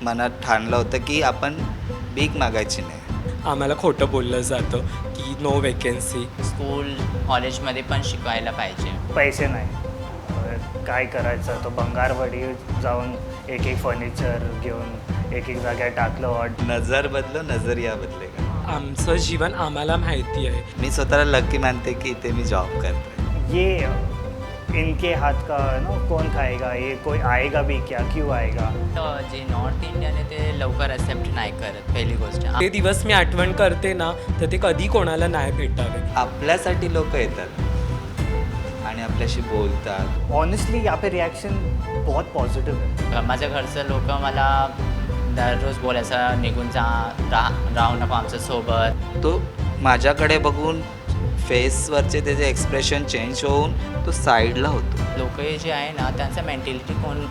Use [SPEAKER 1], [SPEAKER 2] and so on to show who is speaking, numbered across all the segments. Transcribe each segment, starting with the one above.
[SPEAKER 1] मनात ठाणलं होतं की आपण भीक मागायची नाही.
[SPEAKER 2] आम्हाला खोटं बोललं जातं की नो वेकेन्सी.
[SPEAKER 3] स्कूल कॉलेजमध्ये पण शिकवायला पाहिजे.
[SPEAKER 4] पैसे नाही, काय करायचं, तो भंगारवाडी जाऊन एक एक फर्निचर घेऊन एक जाग्यावर टाकलं वाट.
[SPEAKER 1] नजर बदलो नजरिया बदलेगा.
[SPEAKER 2] आमचं जीवन आम्हाला माहिती आहे.
[SPEAKER 1] मी स्वतःला लकी मानते की इथे मी जॉब करतोय.
[SPEAKER 4] ये इनके हाथ का ना कौन खाएगा, ये कोई आएगा भी क्या, क्यों आएगा.
[SPEAKER 3] तर जे नॉर्थ इंडियन आहे ते लवकर ॲक्सेप्ट नाही करत. पहिली गोष्ट
[SPEAKER 2] ते दिवस मी आठवण करते ना, तर ते कधी कोणाला नाही भेटावे.
[SPEAKER 1] आपल्यासाठी लोक येतात आणि आपल्याशी बोलतात.
[SPEAKER 4] ऑनेस्टली यहाँ पे रिएक्शन बहुत पॉजिटिव है.
[SPEAKER 3] माझ्या घरचं लोक मला दररोज बोलायचं निघून राहू नको आमच्यासोबत.
[SPEAKER 1] तो माझ्याकडे बघून फेसवरचे त्याचे एक्सप्रेशन चेंज होऊन तो साईडला होतो.
[SPEAKER 3] लोक जे आहे ना त्यांचं मेंटॅलिटी कोण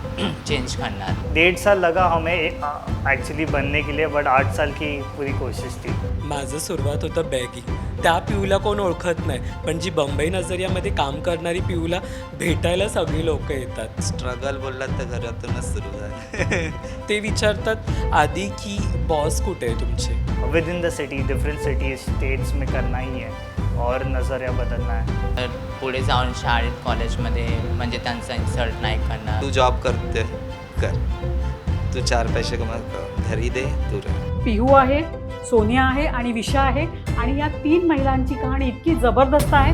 [SPEAKER 3] चेंज करणार.
[SPEAKER 4] 1.5 साल लगा हमें एक्चुअली बनने के लिए, बट 8 साल की पूरी कोशिश थी.
[SPEAKER 2] माझं सुरुवात होतं बॅगिंग. त्या पिऊला कोण ओळखत नाही, पण जी बंबई नजरियामध्ये काम करणारी पिऊला भेटायला सगळी लोक येतात.
[SPEAKER 1] स्ट्रगल बोललात तर घरातूनच सुरू झालं.
[SPEAKER 2] ते विचारतात आधी की बॉस कुठे आहे तुमचे.
[SPEAKER 4] With in the city, different cities states में करना ही है और नज़रिया बदलना है.
[SPEAKER 3] तर पुढे जाऊन शाळेत कॉलेजमध्ये म्हणजे त्यांचा इन्सल्ट नाही करणार.
[SPEAKER 1] तू जॉब करते कर, तू 4 पैसे कमा, घरी दे, तू रे.
[SPEAKER 5] पिहू आहे, सोनिया आहे आणि विशा आहे आणि या 3 महिलांची कहाणी इतकी जबरदस्त आहे.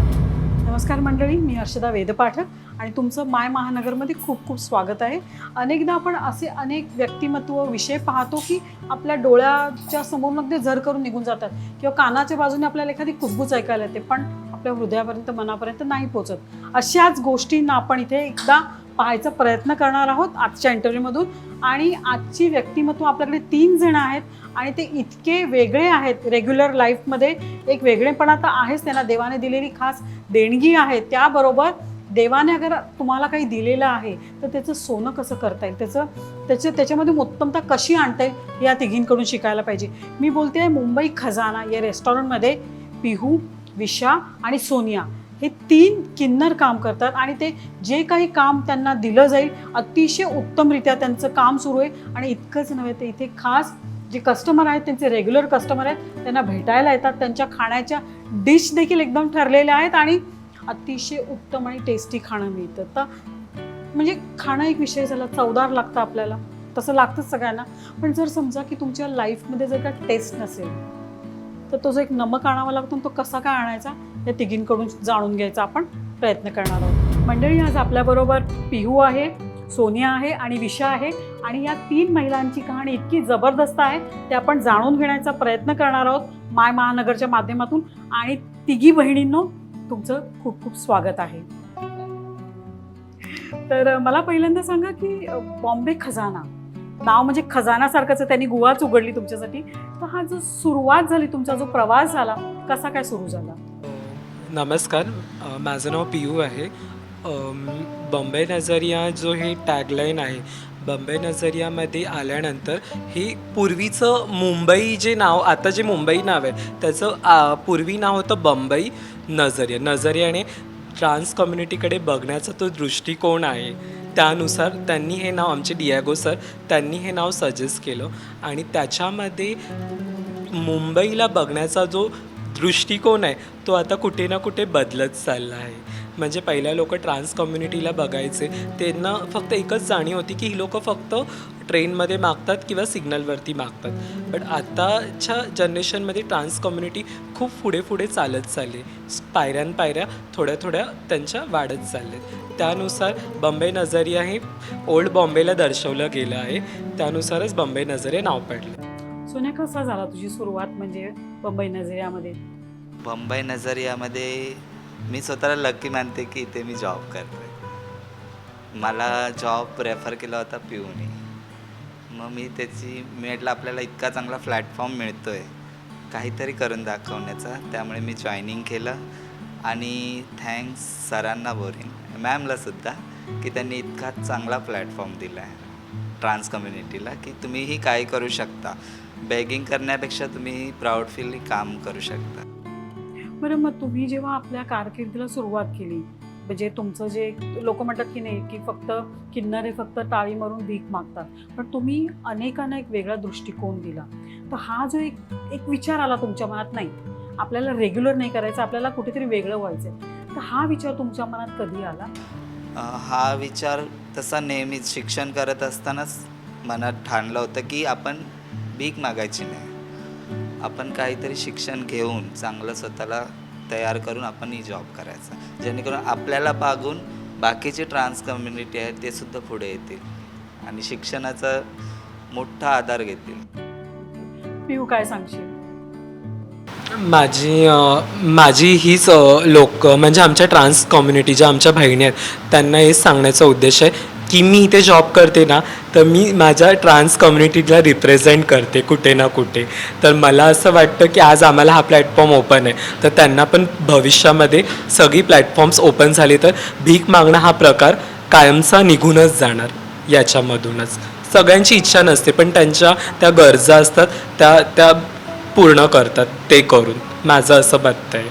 [SPEAKER 5] नमस्कार मंडळी, मी हर्षदा वेदपाठक आणि तुमचं माय महानगरमध्ये खूप खूप स्वागत आहे. अनेकदा आपण असे अनेक व्यक्तिमत्व विषय पाहतो की आपल्या डोळ्याच्या समोर ते झर करून निघून जातात किंवा कानाच्या बाजूने आपल्याला एखादी कुजबूज ऐकायला येते, पण आपल्या हृदयापर्यंत मनापर्यंत नाही पोचत. अशाच गोष्टींना आपण इथे एकदा पाहायचा प्रयत्न करणार आहोत आजच्या इंटरव्ह्यूमधून. आणि आजची व्यक्तिमत्व आपल्याकडे 3 जण आहेत आणि ते इतके वेगळे आहेत. रेग्युलर लाईफमध्ये एक वेगळेपणा तर आहेच, त्यांना देवाने दिलेली खास देणगी आहे. त्याबरोबर देवाने अगर तुम्हाला काही दिलेलं आहे तर त्याचं सोनं कसं करता येईल, त्याच्यामध्ये उत्तमता कशी आणता येईल या तिघींकडून शिकायला पाहिजे. मी बोलते आहे मुंबई खजाना या रेस्टॉरंटमध्ये पिहू, विशा आणि सोनिया हे 3 किन्नर काम करतात आणि ते जे काही काम त्यांना दिलं जाईल अतिशय उत्तमरित्या त्यांचं काम सुरू आहे. आणि इतकंच नव्हे, ते इथे खास जे कस्टमर आहेत, त्यांचे रेग्युलर कस्टमर आहेत, त्यांना भेटायला येतात. त्यांच्या खाण्याच्या डिश देखील एकदम ठरलेल्या आहेत आणि अतिशय उत्तम आणि टेस्टी खाणं मिळतं. तर म्हणजे खाणं एक विषय झाला, चवदार लागतं आपल्याला, तसं लागतंच सगळ्यांना. पण जर समजा की तुमच्या लाईफमध्ये जर का टेस्ट नसेल तर तो जो एक नमक आणावा लागतो तो कसा काय आणायचा या तिघींकडून जाणून घ्यायचा आपण प्रयत्न करणार आहोत. मंडळी, आज आपल्याबरोबर पिहू आहे, सोनिया आहे आणि विशा आहे आणि या 3 महिलांची कहाणी इतकी जबरदस्त आहे ते आपण जाणून घेण्याचा प्रयत्न करणार आहोत माय महानगरच्या माध्यमातून. आणि तिघी बहिणींनो, तुमचं खूप खूप स्वागत आहे. तर मला पहिल्यांदा सांगा की बॉम्बे खजाना नाव म्हणजे खजानासारखंच आहे, त्यांनी गुहाच उघडली तुमच्यासाठी. तर हा जो सुरुवात झाली, तुमचा जो प्रवास झाला, कसा काय सुरू झाला?
[SPEAKER 2] नमस्कार, माझं नाव पियू आहे. बॉम्बे नजरिया जो हे टॅगलाईन आहे, बॉम्बे नजरियामध्ये आल्यानंतर हे पूर्वीचं मुंबई जे नाव, आता जे मुंबई नाव आहे त्याचं पूर्वी नाव होतं बॉम्बई नजरिया. नजरियाने ट्रान्स कम्युनिटीकडे बघण्याचा तो दृष्टिकोन आहे, त्यानुसार त्यांनी हे नाव, आमचे डियागो सर, त्यांनी हे नाव सजेस्ट केलं. आणि त्याच्यामध्ये मुंबईला बघण्याचा जो दृष्टिकोन आहे तो आता कुठे ना कुठे बदलत चालला आहे. म्हणजे पहिल्या लोक ट्रान्स कम्युनिटीला बघायचे, त्यांना फक्त एकच जाणीव होती की ही लोकं फक्त ट्रेनमध्ये मागतात किंवा सिग्नलवरती मागतात. बट आताच्या जनरेशनमध्ये ट्रान्स कम्युनिटी खूप पुढे पुढे चालत चालली, पायऱ्या थोड्या थोड्या त्यांच्या वाढत चाललेत. त्यानुसार बॉम्बे नजरिया हे ओल्ड बॉम्बेला दर्शवलं गेलं आहे, त्यानुसारच बॉम्बे नजरिया नाव पडलं.
[SPEAKER 5] सोनिया, कसा झाला तुझी सुरुवात म्हणजे बंबई नजरियामध्ये?
[SPEAKER 1] बंबई नजरियामध्ये मी स्वतःला लकी मानते की इथे मी जॉब करतोय. मला जॉब रेफर केला होता पिऊने. मग मी म्हटलं आपल्याला इतका चांगला प्लॅटफॉर्म मिळतो आहे काहीतरी करून दाखवण्याचा, त्यामुळे मी जॉईनिंग केलं. आणि थँक्स सरांना, बोरिंग मॅमलासुद्धा, की त्यांनी इतका चांगला प्लॅटफॉर्म दिला आहे ट्रान्स कम्युनिटीला की तुम्हीही काही करू शकता. बेगिंग करण्यापेक्षा तुम्ही प्राऊड फील काम करू शकता.
[SPEAKER 5] बरं, मग तुम्ही जेव्हा आपल्या कारकिर्दीला सुरुवात केली म्हणजे तुमचं जे लोक म्हणतात की नाही की फक्त किन्नर हे फक्त टाळी मारून भीक मागतात, पण तुम्ही अनेकांना एक वेगळा दृष्टिकोन दिला. तर हा जो एक विचार आला तुमच्या मनात, नाही आपल्याला रेग्युलर नाही करायचं, आपल्याला कुठेतरी वेगळं व्हायचं, तर हा विचार तुमच्या मनात कधी आला?
[SPEAKER 1] हा विचार तसा नेहमीच शिक्षण करत असतानाच मनात ठाणलं होतं की आपण भीक मागायची नाही, आपण काहीतरी शिक्षण घेऊन चांगलं स्वतःला तयार करून आपण ही जॉब करायचा, जेणेकरून आपल्याला पागून बाकीचे ट्रान्स कम्युनिटी आहेत ते सुद्धा पुढे येतील आणि शिक्षणाचा मोठा आधार घेतील.
[SPEAKER 5] पिऊ काय सांगशील?
[SPEAKER 2] माझी हीच लोक म्हणजे आमच्या ट्रान्स कम्युनिटी ज्या आमच्या बहिणी आहेत त्यांना हेच सांगण्याचा उद्देश आहे की मी इथे जॉब करते ना, तर मी माझ्या ट्रान्स कम्युनिटीला रिप्रेझेंट करते कुठे ना कुठे. तर मला असं वाटतं की आज आम्हाला हा प्लॅटफॉर्म ओपन आहे, तर त्यांना पण भविष्यामध्ये सगळी प्लॅटफॉर्म्स ओपन झाले तर भीक मागणं हा प्रकार कायमचा निघूनच जाणार. याच्यामधूनच सगळ्यांची इच्छा नसते, पण त्यांच्या त्या गरजा असतात त्या पूर्ण करतात ते करून, माझं असं मत आहे.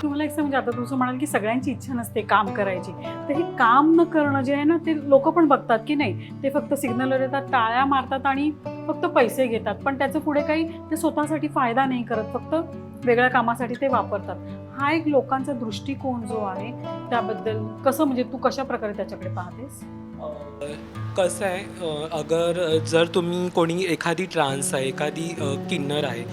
[SPEAKER 5] तुम्हाला एक म्हणजे आता तुझं म्हणाल की सगळ्यांची इच्छा नसते काम करायची, तर हे काम न करणं जे आहे ना, ते लोक पण बघतात की नाही ते फक्त सिग्नलवर येतात, टाळ्या मारतात आणि फक्त पैसे घेतात, पण त्याचं पुढे काही ते स्वतःसाठी फायदा नाही करत, फक्त वेगळ्या कामासाठी ते वापरतात. हा एक लोकांचा दृष्टिकोन जो आहे त्याबद्दल कसं, म्हणजे तू कशा प्रकारे त्याच्याकडे पाहतेस?
[SPEAKER 2] कसं आहे, अगर जर तुम्ही कोणी एखादी ट्रान्स आहे, एखादी किन्नर आहे,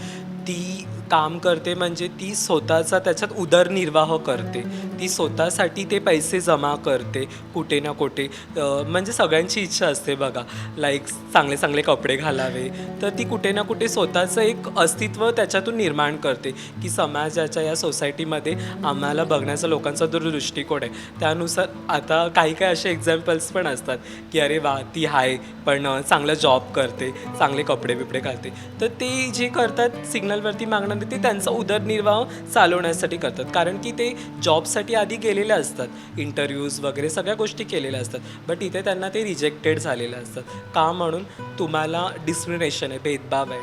[SPEAKER 2] ती काम करते म्हणजे ती स्वतःचा त्याच्यात उदरनिर्वाह करते, ती स्वतःसाठी ते पैसे जमा करते कुठे ना कुठे. म्हणजे सगळ्यांची इच्छा असते बघा, लाईक चांगले चांगले कपडे घालावे, तर ती कुठे ना कुठे स्वतःचं एक अस्तित्व त्याच्यातून निर्माण करते की समाजाच्या या सोसायटीमध्ये आम्हाला बघण्याचा लोकांचा जो दृष्टिकोन आहे त्यानुसार. आता काही काही असे एक्झाम्पल्स पण असतात की अरे वा ती आहे पण चांगला जॉब करते, चांगले कपडे बिपडे घालते, तर ते जे करतात सिग्नलवरती मागणं ते त्यांचा उदरनिर्वाह चालवण्यासाठी करतात, कारण की ते जॉबसाठी आधी गेलेले असतात, इंटरव्ह्यूज वगैरे सगळ्या गोष्टी केलेल्या असतात, बट इथे त्यांना ते रिजेक्टेड झालेलं असतात. का म्हणून तुम्हाला डिस्क्रिमिनेशन आहे, भेदभाव आहे,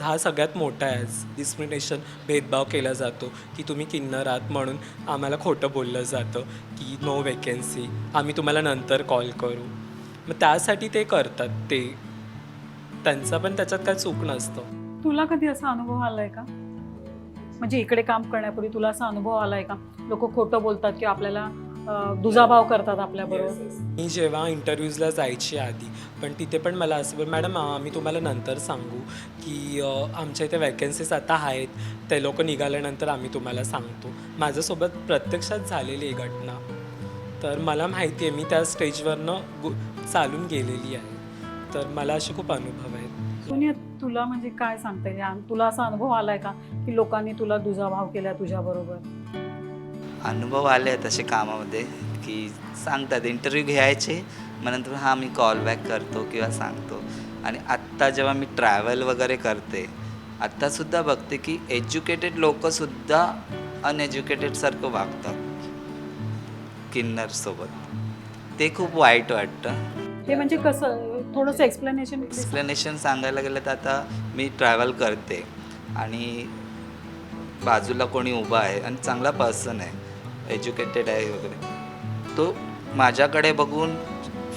[SPEAKER 2] हा सगळ्यात मोठा आहे. डिस्क्रिमिनेशन, भेदभाव केला जातो की तुम्ही किन्नर आहात म्हणून आम्हाला खोटं बोललं जातं की नो वेकन्सी, आम्ही तुम्हाला नंतर कॉल करू. मग त्यासाठी ते करतात, ते त्यांचा पण त्याच्यात काय चूक नसतं.
[SPEAKER 5] तुला कधी असा अनुभव आलाय का, म्हणजे इकडे काम करण्यापूर्वी तुला असा अनुभव आलाय का, लोक खोटं बोलतात किंवा आपल्याला दुजाभाव करतात आपल्याबरोबर?
[SPEAKER 2] मी जेव्हा इंटरव्ह्यूजला जायची आधी पण तिथे पण मला असं बोल, मॅडम आम्ही तुम्हाला नंतर सांगू की आमच्या इथे वॅकन्सीज आता आहेत, ते लोक निघाल्यानंतर आम्ही तुम्हाला सांगतो. माझ्यासोबत प्रत्यक्षात झालेली आहे घटना, तर मला माहिती आहे, मी त्या स्टेजवरनं चालून गेलेली आहे, तर मला असे खूप अनुभव आहेत.
[SPEAKER 5] सोनिया, तुला म्हणजे काय सांगता येईल, तुला असा अनुभव आलाय का की लोकांनी तुला दुजाभाव केला तुझ्याबरोबर?
[SPEAKER 1] अनुभव आले आहेत असे कामामध्ये की सांगतात, इंटरव्ह्यू घ्यायचे, मग नंतर हां मी कॉल बॅक करतो किंवा सांगतो. आणि आत्ता जेव्हा मी ट्रॅव्हल वगैरे करते, आत्तासुद्धा बघते की एज्युकेटेड लोकंसुद्धा अनएज्युकेटेडसारखं वागतात किन्नरसोबत. ते खूप वाईट वाटतं.
[SPEAKER 5] हे म्हणजे कसं, थोडंसं
[SPEAKER 1] एक्सप्लेनेशन सांगायला गेलं तर आता मी ट्रॅव्हल करते आणि बाजूला कोणी उभा आहे आणि चांगला पर्सन आहे, एज्युकेटेड आहे वगैरे, तो माझ्याकडे बघून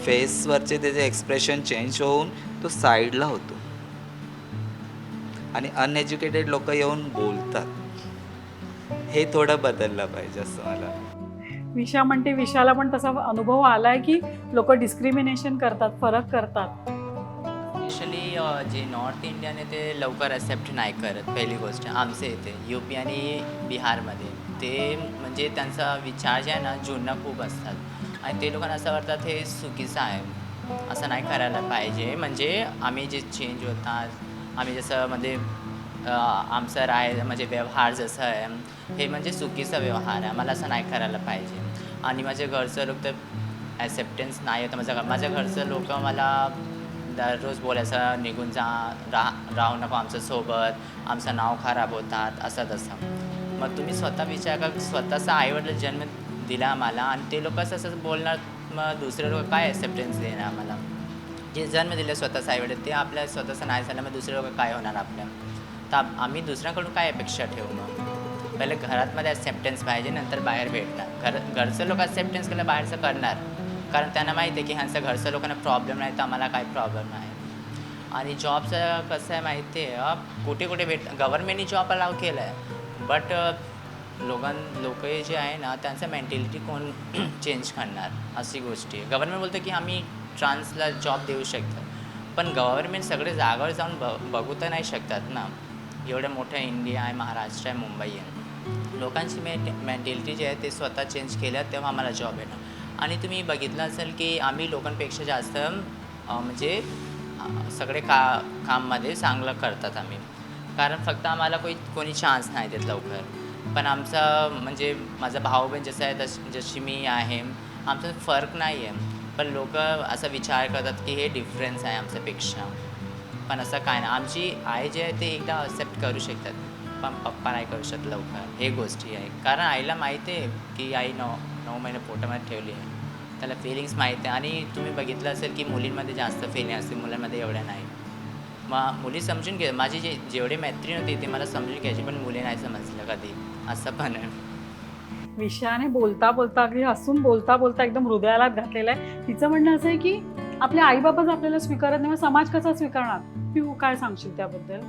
[SPEAKER 1] फेसवरचे त्याचे एक्सप्रेशन चेंज होऊन तो साईडला होतो आणि अनएज्युकेटेड लोक येऊन बोलतात. हे थोडं बदललं पाहिजे असं मला.
[SPEAKER 5] विशा म्हणते विशाला पण तसा अनुभव आलाय की लोक डिस्क्रिमिनेशन करतात, फरक करतात.
[SPEAKER 3] ॲक्च्युली जे नॉर्थ इंडियन आहे ते लवकर ॲक्सेप्ट नाही करत. पहिली गोष्ट आमचे इथे UP आणि बिहारमध्ये ते म्हणजे त्यांचा विचार जे आहे ना जुनं खूप असतात आणि ते लोकांना असं वाटतात हे चुकीचं आहे, असं नाही करायला पाहिजे. म्हणजे आम्ही जे चेंज होतात, आम्ही जसं म्हणजे आमचं म्हणजे व्यवहार जसं आहे हे म्हणजे चुकीचा व्यवहार आहे, मला असं नाही करायला पाहिजे. आणि माझ्या घरचं लोक तर ॲक्सेप्टन्स नाही होतं. माझ्या घरचं लोक मला दररोज बोलायचं निघून राहू नको आमच्यासोबत, आमचं नाव खराब होतात, असं तसं. मग तुम्ही स्वतः विचार का, स्वतःचा आईवडील जन्म दिला आम्हाला आणि ते लोक असं बोलणार, मग दुसरे लोक काय ॲक्सेप्टन्स देणार आम्हाला? जे जन्म दिले स्वतःचं आईवडील ते आपल्या स्वतःचं नाही झालं, मग दुसरे लोक काय होणार आपल्या? तर आम्ही दुसऱ्याकडून काय अपेक्षा ठेवू? मग पहिले घरातमध्ये ॲक्सेप्टन्स पाहिजे, नंतर बाहेर भेटणार. घरचं लोक ॲक्सेप्टन्स केलं, बाहेरचं करणार. कारण त्यांना माहिती आहे की ह्यांचं घरचं लोकांना प्रॉब्लेम नाही, तर आम्हाला काही प्रॉब्लेम नाही. आणि जॉबचं कसं आहे माहिती आहे, कुठे कुठे गव्हर्नमेंटनी जॉब अलाव केलं आहे, बट लोक जे आहे ना, त्यांचं मेंटॅलिटी कोण चेंज करणार, अशी गोष्टी आहे. गव्हर्नमेंट बोलतं की आम्ही ट्रान्सला जॉब देऊ शकतो, पण गव्हर्नमेंट सगळे जागावर जाऊन बघू तर नाही शकतात ना. एवढं मोठं इंडिया आहे, महाराष्ट्र आहे, मुंबई आहे. लोकांची मेंटॅलिटी जी आहे ते स्वतः चेंज केल्या तेव्हा आम्हाला जॉब येणार. आणि तुम्ही बघितलं असेल की आम्ही लोकांपेक्षा जास्त म्हणजे सगळे काममध्ये चांगलं करतात आम्ही, कारण फक्त आम्हाला कोणी चान्स नाही देत लवकर. पण आमचा म्हणजे माझा भाऊ बहीण जसं आहे जशी मी आहे, आमचा फरक नाही आहे. पण लोक असा विचार करतात की हे डिफरन्स आहे आमच्यापेक्षा, पण असं काय नाही. आमची आई जे आहे ते एकदा ॲक्सेप्ट करू शकतात, पण पप्पा नाही करू शकत लवकर. हे गोष्टी आहे, कारण आईला माहिती आहे की आई 9 महिने पोटामध्ये ठेवली आहे, त्याला फिलिंग्स माहिती आहे. आणि तुम्ही बघितलं असेल की मुलींमध्ये जास्त फिलिंग असते, मुलांमध्ये एवढ्या नाही. मग मुली समजून घे, माझी जेवढी मैत्रीण होती ते मला समजून घ्यायची, पण मुली नाही समजलं कधी, असं पण आहे.
[SPEAKER 5] विषयाने बोलता बोलता अगदी हसून बोलता बोलता एकदम हृदयाला घातलेलं आहे. तिचं म्हणणं असं आहे की आपले आईबाबाच आपल्याला स्वीकारत नाही, मग समाज कसा स्वीकारणार? पिऊ, काय सांगशील त्याबद्दल?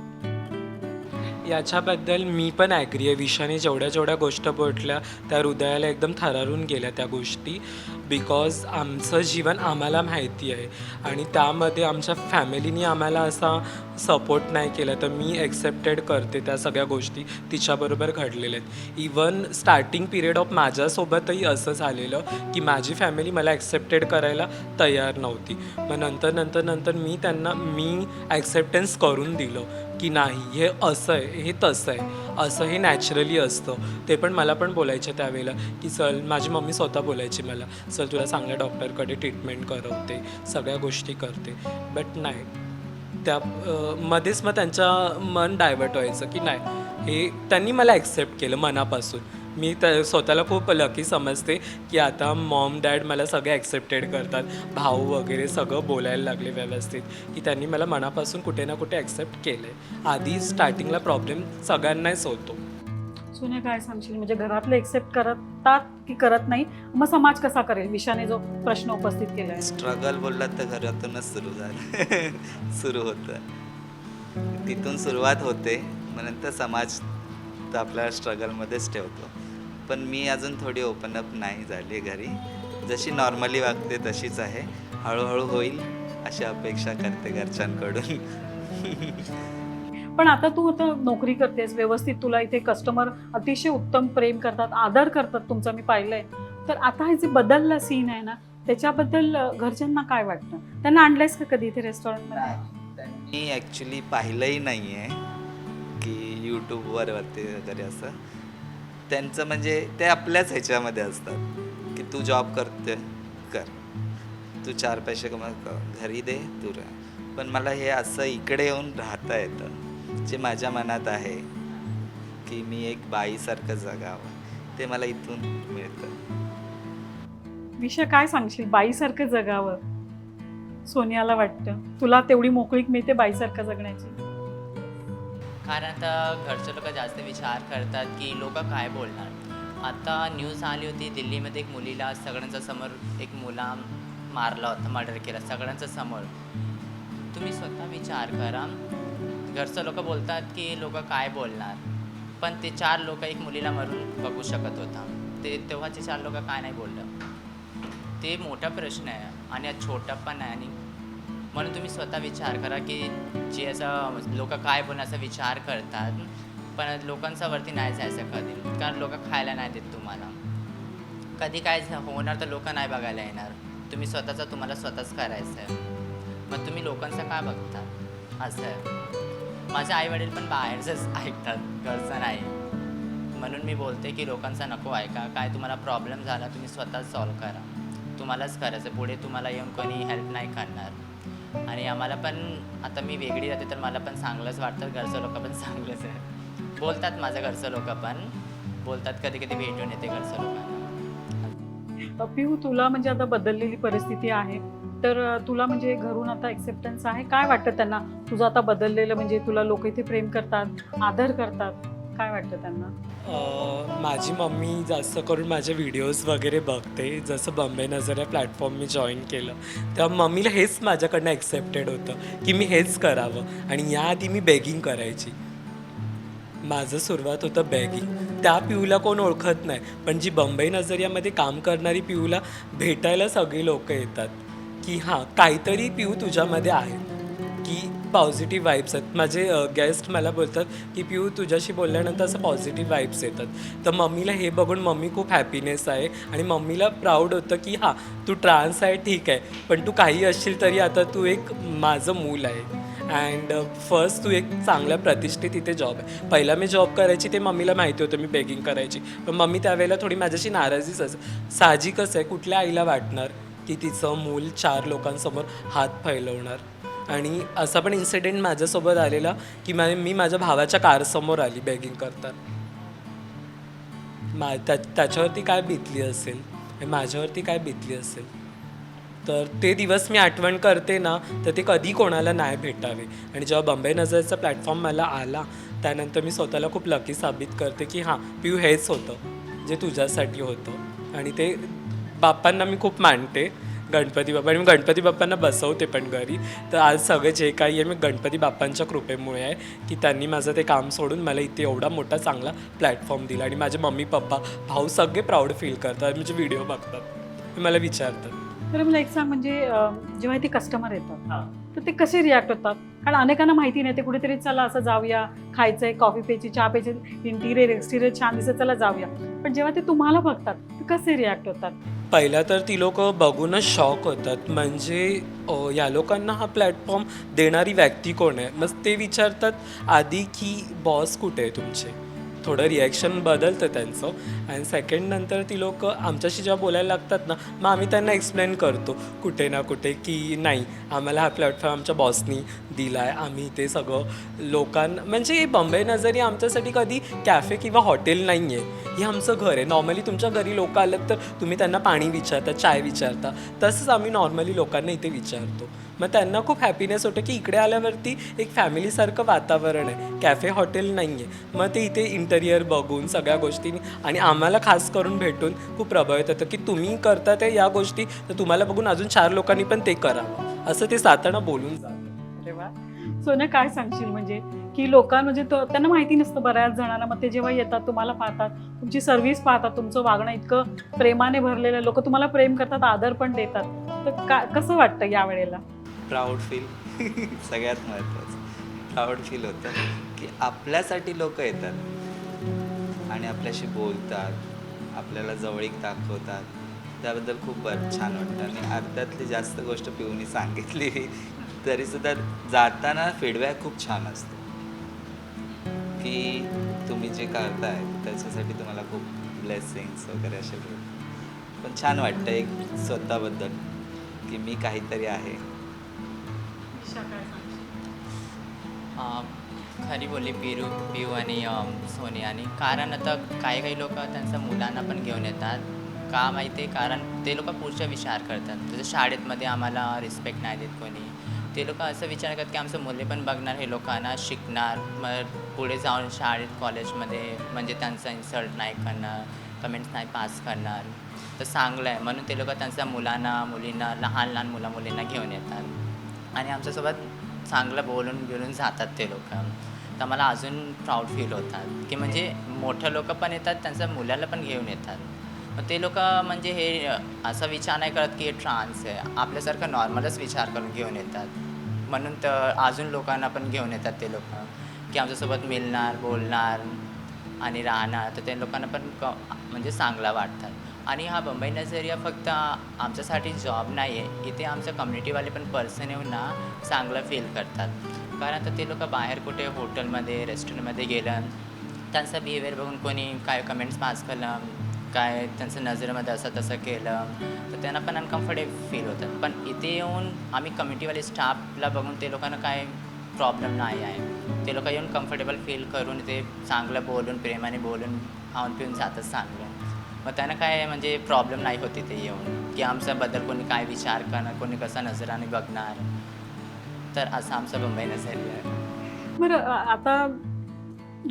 [SPEAKER 2] याच्याबद्दल मी पण ॲग्री आहे. विशाने जेवढ्या गोष्टी बोलल्या त्या हृदयाला एकदम थरारून गेल्या त्या गोष्टी. बिकॉज आमचं जीवन आम्हाला माहिती आहे आणि त्यामध्ये आमच्या फॅमिलीने आम्हाला असा सपोर्ट नाही केला, तर मी ॲक्सेप्टेड करते त्या सगळ्या गोष्टी तिच्याबरोबर घडलेल्या आहेत. इवन स्टार्टिंग पिरियड ऑफ माझ्यासोबतही असं झालेलं की माझी फॅमिली मला ॲक्सेप्टेड करायला तयार नव्हती. मग नंतर मी त्यांना ॲक्सेप्टन्स करून दिलं की नाही, हे असं आहे, हे तसं आहे, असं हे नॅचरली असतं. ते पण मला पण बोलायचे त्यावेळेला की चल, माझी मम्मी स्वतः बोलायची मला, चल तुला चांगल्या डॉक्टरकडे ट्रीटमेंट करवते, सगळ्या गोष्टी करते. बट नाही, त्या मध्येच मग त्यांचं मन डायवर्ट व्हायचं की नाही, हे त्यांनी मला ॲक्सेप्ट केलं मनापासून. मी स्वतःला खूप लकी समजते की आता मॉम डॅड मला सगळे ॲक्सेप्टेड करतात, भाऊ वगैरे सगळं बोलायला लागले व्यवस्थित, की त्यांनी मला मनापासून कुठे ना कुठे ॲक्सेप्ट केलं आहे. आधी स्टार्टिंगला प्रॉब्लेम सगळ्यांनाच होतो.
[SPEAKER 5] सोन्या, काय सांगशील? म्हणजे घरातले एक्सेप्ट करतात की करत नाही, मग समाज कसा करेल? विशाने जो प्रश्न उपस्थित केला आहे.
[SPEAKER 1] स्ट्रगल बोललात तर घरातूनच सुरू झालं. सुरू होतं, तिथून सुरुवात होते, मग नंतर समाज तर आपल्या स्ट्रगलमध्येच ठेवतो. पण मी अजून थोडी ओपन अप नाही झाली घरी, जशी नॉर्मली वागते तशीच आहे. हळूहळू होईल अशी अपेक्षा करते घरच्यांकडून.
[SPEAKER 5] पण आता तू आता नोकरी करतेस व्यवस्थित, तुला इथे कस्टमर अतिशय उत्तम प्रेम करतात, आदर करतात तुमचा, मी पाहिलंय. तर आता हे जे बदलला सीन आहे ना, त्याच्याबद्दल घरच्यांना काय वाटतं? त्यांना आणलंयस का कधी इथे रेस्टॉरंटमध्ये?
[SPEAKER 1] मी ॲक्च्युली पाहिलंही नाही आहे की यूट्यूबवर वरती वगैरे असं. त्यांचं म्हणजे ते आपल्याच ह्याच्यामध्ये असतात की तू जॉब करते कर, तू 4 पैसे कमा, घरी दे, तू राह. पण मला हे असं इकडे येऊन राहता येतं, जे माझ्या मनात आहे की मी एक बाईसारखं जगावं, ते मला इथून मिळतं.
[SPEAKER 5] विषय काय सांगशील? बाईसारखं जगावं सोनियाला वाटतं, तुला तेवढी मोकळीक मिळते बाईसारखं जगण्याची?
[SPEAKER 3] कारण आता घरचे लोक जास्त विचार करतात की लोक काय बोलणार. आता न्यूज आली होती दिल्लीमध्ये, एक मुलीला सगळ्यांच्या समोर एक मुला मारला होता, मर्डर केला सगळ्यांच्या समोर. तुम्ही स्वतः विचार करा, घरचं लोक बोलतात की लोक काय बोलणार, पण ते 4 लोक एक मुलीला मारून बघू शकत होता, ते तेव्हाचे 4 लोक काय नाही बोललं. ते मोठा प्रश्न आहे आणि छोटा पण आहे. आणि म्हणून तुम्ही स्वतः विचार करा की जे असं लोक काय बोलण्याचा विचार करतात, पण लोकांच्या वरती नाही जायचं कधी, कारण लोक खायला नाही देत तुम्हाला. कधी काय होणार तर लोक नाही बघायला येणार, तुम्ही स्वतःचं तुम्हाला स्वतःच करायचं आहे. मग तुम्ही लोकांचं काय बघता, असं आहे. माझे आईवडील पण बाहेरचंच ऐकतात, घरचं नाही. म्हणून मी बोलते की लोकांचा नको ऐका. काय तुम्हाला प्रॉब्लेम झाला तुम्ही स्वतःच सॉल्व करा, तुम्हालाच करायचं. पुढे तुम्हाला येऊन कोणी हेल्प नाही करणार. आणि आम्हाला पण आता मी वेगळी राहते तर मला पण चांगलंच वाटतं, घरचं लोक पण चांगलंच आहे बोलतात. माझ्या घरचं लोक पण बोलतात, कधी कधी भेटून येते घरचं लोकांना.
[SPEAKER 5] पिऊ, तुला म्हणजे आता बदललेली परिस्थिती आहे, तर तुला म्हणजे घरून आता एक्सेप्टन्स आहे, काय वाटतं त्यांना तुझं आता बदललेलं? म्हणजे तुला लोक इथे प्रेम करतात, आदर करतात? काय वाटतं त्यांना?
[SPEAKER 2] माझी मम्मी जास्त करून माझे व्हिडिओज वगैरे बघते. जसं बॉम्बे नजर प्लॅटफॉर्म मी जॉईन केलं तेव्हा मम्मीला हेच माझ्याकडनं एक्सेप्टेड होतं की मी हेच करावं. आणि याआधी मी बेगिंग करायची. माझं सुरुवात होतं बेगिंग. त्या पिऊला कोण ओळखत नाही, पण जी बंबई नजरियामध्ये काम करणारी पिऊला भेटायला सगळी लोक येतात की हां काहीतरी पिऊ तुझ्यामध्ये आहे, की पॉझिटिव्ह वाईब्स आहेत. माझे गेस्ट मला बोलतात की पिऊ तुझ्याशी बोलल्यानंतर असं पॉझिटिव्ह वाईब्स येतात. तर मम्मीला हे बघून मम्मी खूप हॅपीनेस आहे आणि मम्मीला प्राऊड होतं की हां तू ट्रान्स आहे ठीक आहे, पण तू काही असशील तरी आता तू एक माझं मूल आहे. अँड फर्स्ट तू एक चांगल्या प्रतिष्ठित इथे जॉब आहे. पहिला मी जॉब करायची ते मम्मीला माहिती होतं मी बेगिंग करायची, पण मम्मी त्यावेळेला थोडी माझ्याशी नाराजीच असं. साहजिकच आहे, कुठल्या आईला वाटणार की तिचं मूल 4 लोकांसमोर हात फैलवणार. आणि असा पण इन्सिडेंट माझ्यासोबत आलेला की मी माझ्या भावाच्या कारसमोर आली बेगिंग करताना. त्याच्यावरती काय बीतली असेल आणि माझ्यावरती काय बीतली असेल. तर ते दिवस मी आठवण करते ना, तर ते कधी कोणाला नाही भेटावे. आणि जेव्हा बॉम्बे नजरचा प्लॅटफॉर्म मला आला त्यानंतर मी स्वतःला खूप लकी साबित करते की हां पिऊ हेच होतं जे तुझ्यासाठी होतं. आणि ते बाप्पांना मी खूप मानते, गणपती बाप्पा. आणि मी गणपती बाप्पांना बसवते पण घरी. तर आज सगळं जे काही आहे मी गणपती बाप्पांच्या कृपेमुळे आहे की त्यांनी माझं ते काम सोडून मला इथे एवढा मोठा चांगला प्लॅटफॉर्म दिला. आणि माझे मम्मी पप्पा भाऊ सगळे प्राऊड फील करतात, म्हणजे व्हिडिओ बघतात, मला विचारतात.
[SPEAKER 5] तर मला एक सांग, म्हणजे जेव्हा ते कस्टमर येतात तर ते कसे रिॲक्ट होतात? कारण अनेकांना माहिती नाही, ते कुठेतरी चला असं जाऊया, खायचंय, कॉफी प्यायची, चहा प्यायची, इंटिरियर एक्सटिरियर छान दिसत, चला जाऊया. पण जेव्हा ते तुम्हाला बघतात तर कसे रिॲक्ट होतात?
[SPEAKER 2] पहिला तर ती लोक बघूनच शॉक होतात. म्हणजे या लोकांना हा प्लॅटफॉर्म देणारी व्यक्ती कोण आहे. मग ते विचारतात आधी की बॉस कुठे आहे तुमचे. थोडं रिॲक्शन बदलतं त्यांचं. आणि सेकंड नंतर ती लोक आमच्याशी जेव्हा बोलायला लागतात ना, मग आम्ही त्यांना एक्सप्लेन करतो कुठे ना कुठे की नाही आम्हाला हा प्लॅटफॉर्म आमच्या बॉसनी दिला आहे. आम्ही ते सगळं लोकांना, म्हणजे बॉम्बे नजर आमच्यासाठी कधी कॅफे किंवा हॉटेल नाही आहे, हे आमचं घर आहे. नॉर्मली तुमच्या घरी लोक आलं तर तुम्ही त्यांना पाणी विचारता, चाय विचारता, तसंच आम्ही नॉर्मली लोकांना इथे विचारतो. मग त्यांना खूप हॅपीनेस होतं की इकडे आल्यावरती एक फॅमिलीसारखं वातावरण आहे, कॅफे हॉटेल नाही आहे. मग ते इथे इंटेरियर बघून सगळ्या गोष्टींनी आणि आम्हाला खास करून भेटून खूप प्रभावित होतं की तुम्ही करता ते या गोष्टी, तर तुम्हाला बघून अजून 4 लोकांनी पण ते करावं, असं ते जाताना बोलून जातं.
[SPEAKER 5] अरे वा. सोन्या, काय सांगशील, म्हणजे की लोकांना, म्हणजे त्यांना माहिती नसतं बऱ्याच जणांना, मग ते जेव्हा येतात तुम्हाला पाहतात, तुमची सर्व्हिस पाहतात, तुमचं वागणं इतकं प्रेमाने भरलेलं, लोक तुम्हाला प्रेम करतात, आदर पण देतात, तर कसं वाटतं यावेळेला?
[SPEAKER 1] प्राऊड फील सगळ्यात महत्त्वाचं प्राऊड फील होतं की आपल्यासाठी लोक येतात आणि आपल्याशी बोलतात, आपल्याला जवळीक दाखवतात. त्याबद्दल खूप छान वाटतं. आणि अर्ध्यातली जास्त गोष्ट पिऊनी सांगितली तरीसुद्धा जाताना फीडबॅक खूप छान असतो की तुम्ही जे करताय त्याच्यासाठी तुम्हाला खूप ब्लेसिंग्स वगैरे असे भेटतात. पण छान वाटतं एक स्वतःबद्दल की मी काहीतरी आहे.
[SPEAKER 3] खरी बोलली पिऊ आणि सोनियानी. कारण आता काही काही लोक त्यांच्या मुलांना पण घेऊन येतात. का माहिती आहे? कारण ते लोक पुढचा विचार करतात. जसं शाळेमध्ये आम्हाला रिस्पेक्ट नाही देत कोणी, ते लोक असं विचार करतात की आमचं मुले पण बघणार, हे लोकांना शिकणार, मग पुढे जाऊन शाळेत कॉलेजमध्ये म्हणजे त्यांचा इन्सल्ट नाही करणार, कमेंट्स नाही पास करणार. तर चांगलं आहे म्हणून ते लोक त्यांच्या मुलींना लहान लहान मुलींना घेऊन येतात आणि आमच्यासोबत चांगलं बोलून जातात ते लोक. तर मला अजून प्राऊड फील होतात की म्हणजे मोठं लोक पण येतात, त्यांच्या मुलाला पण घेऊन येतात. मग ते लोक म्हणजे हे असा विचार नाही करत की हे ट्रान्स आहे, आपल्यासारखं नॉर्मलच विचार करून घेऊन येतात. म्हणून तर अजून लोकांना पण घेऊन येतात ते लोक की आमच्यासोबत मिळणार, बोलणार आणि राहणार. तर ते लोकांना पण म्हणजे चांगला वाटतात. आणि हा बंबई नजरिया फक्त आमच्यासाठी जॉब नाही आहे, इथे आमच्या कम्युनिटीवाले पण पर्सन येऊन ना चांगलं फील करतात. कारण आता ते लोक बाहेर कुठे हॉटेलमध्ये रेस्टॉरंटमध्ये गेलं, त्यांचा बिहेवियर बघून कोणी काय कमेंट्स पास केलं, काय त्यांचं नजरेमध्ये असं तसं केलं, तर त्यांना पण अनकम्फर्टेबल फील होतं. पण इथे येऊन आम्ही कम्युनिटीवाले स्टाफला बघून ते लोकांना काय प्रॉब्लेम नाही आहे. ते लोक येऊन कम्फर्टेबल फील करून ते चांगलं बोलून, प्रेमाने बोलून, खाऊन पिऊन जातच चांगलं. मग त्यांना काय म्हणजे प्रॉब्लेम नाही होते ते येऊन की आमच्याबद्दल कोणी काय विचार करणार, कोणी कसा नजराने बघणार. तर असं आमचं बंबई नजरिया आहे.
[SPEAKER 5] बरं, आता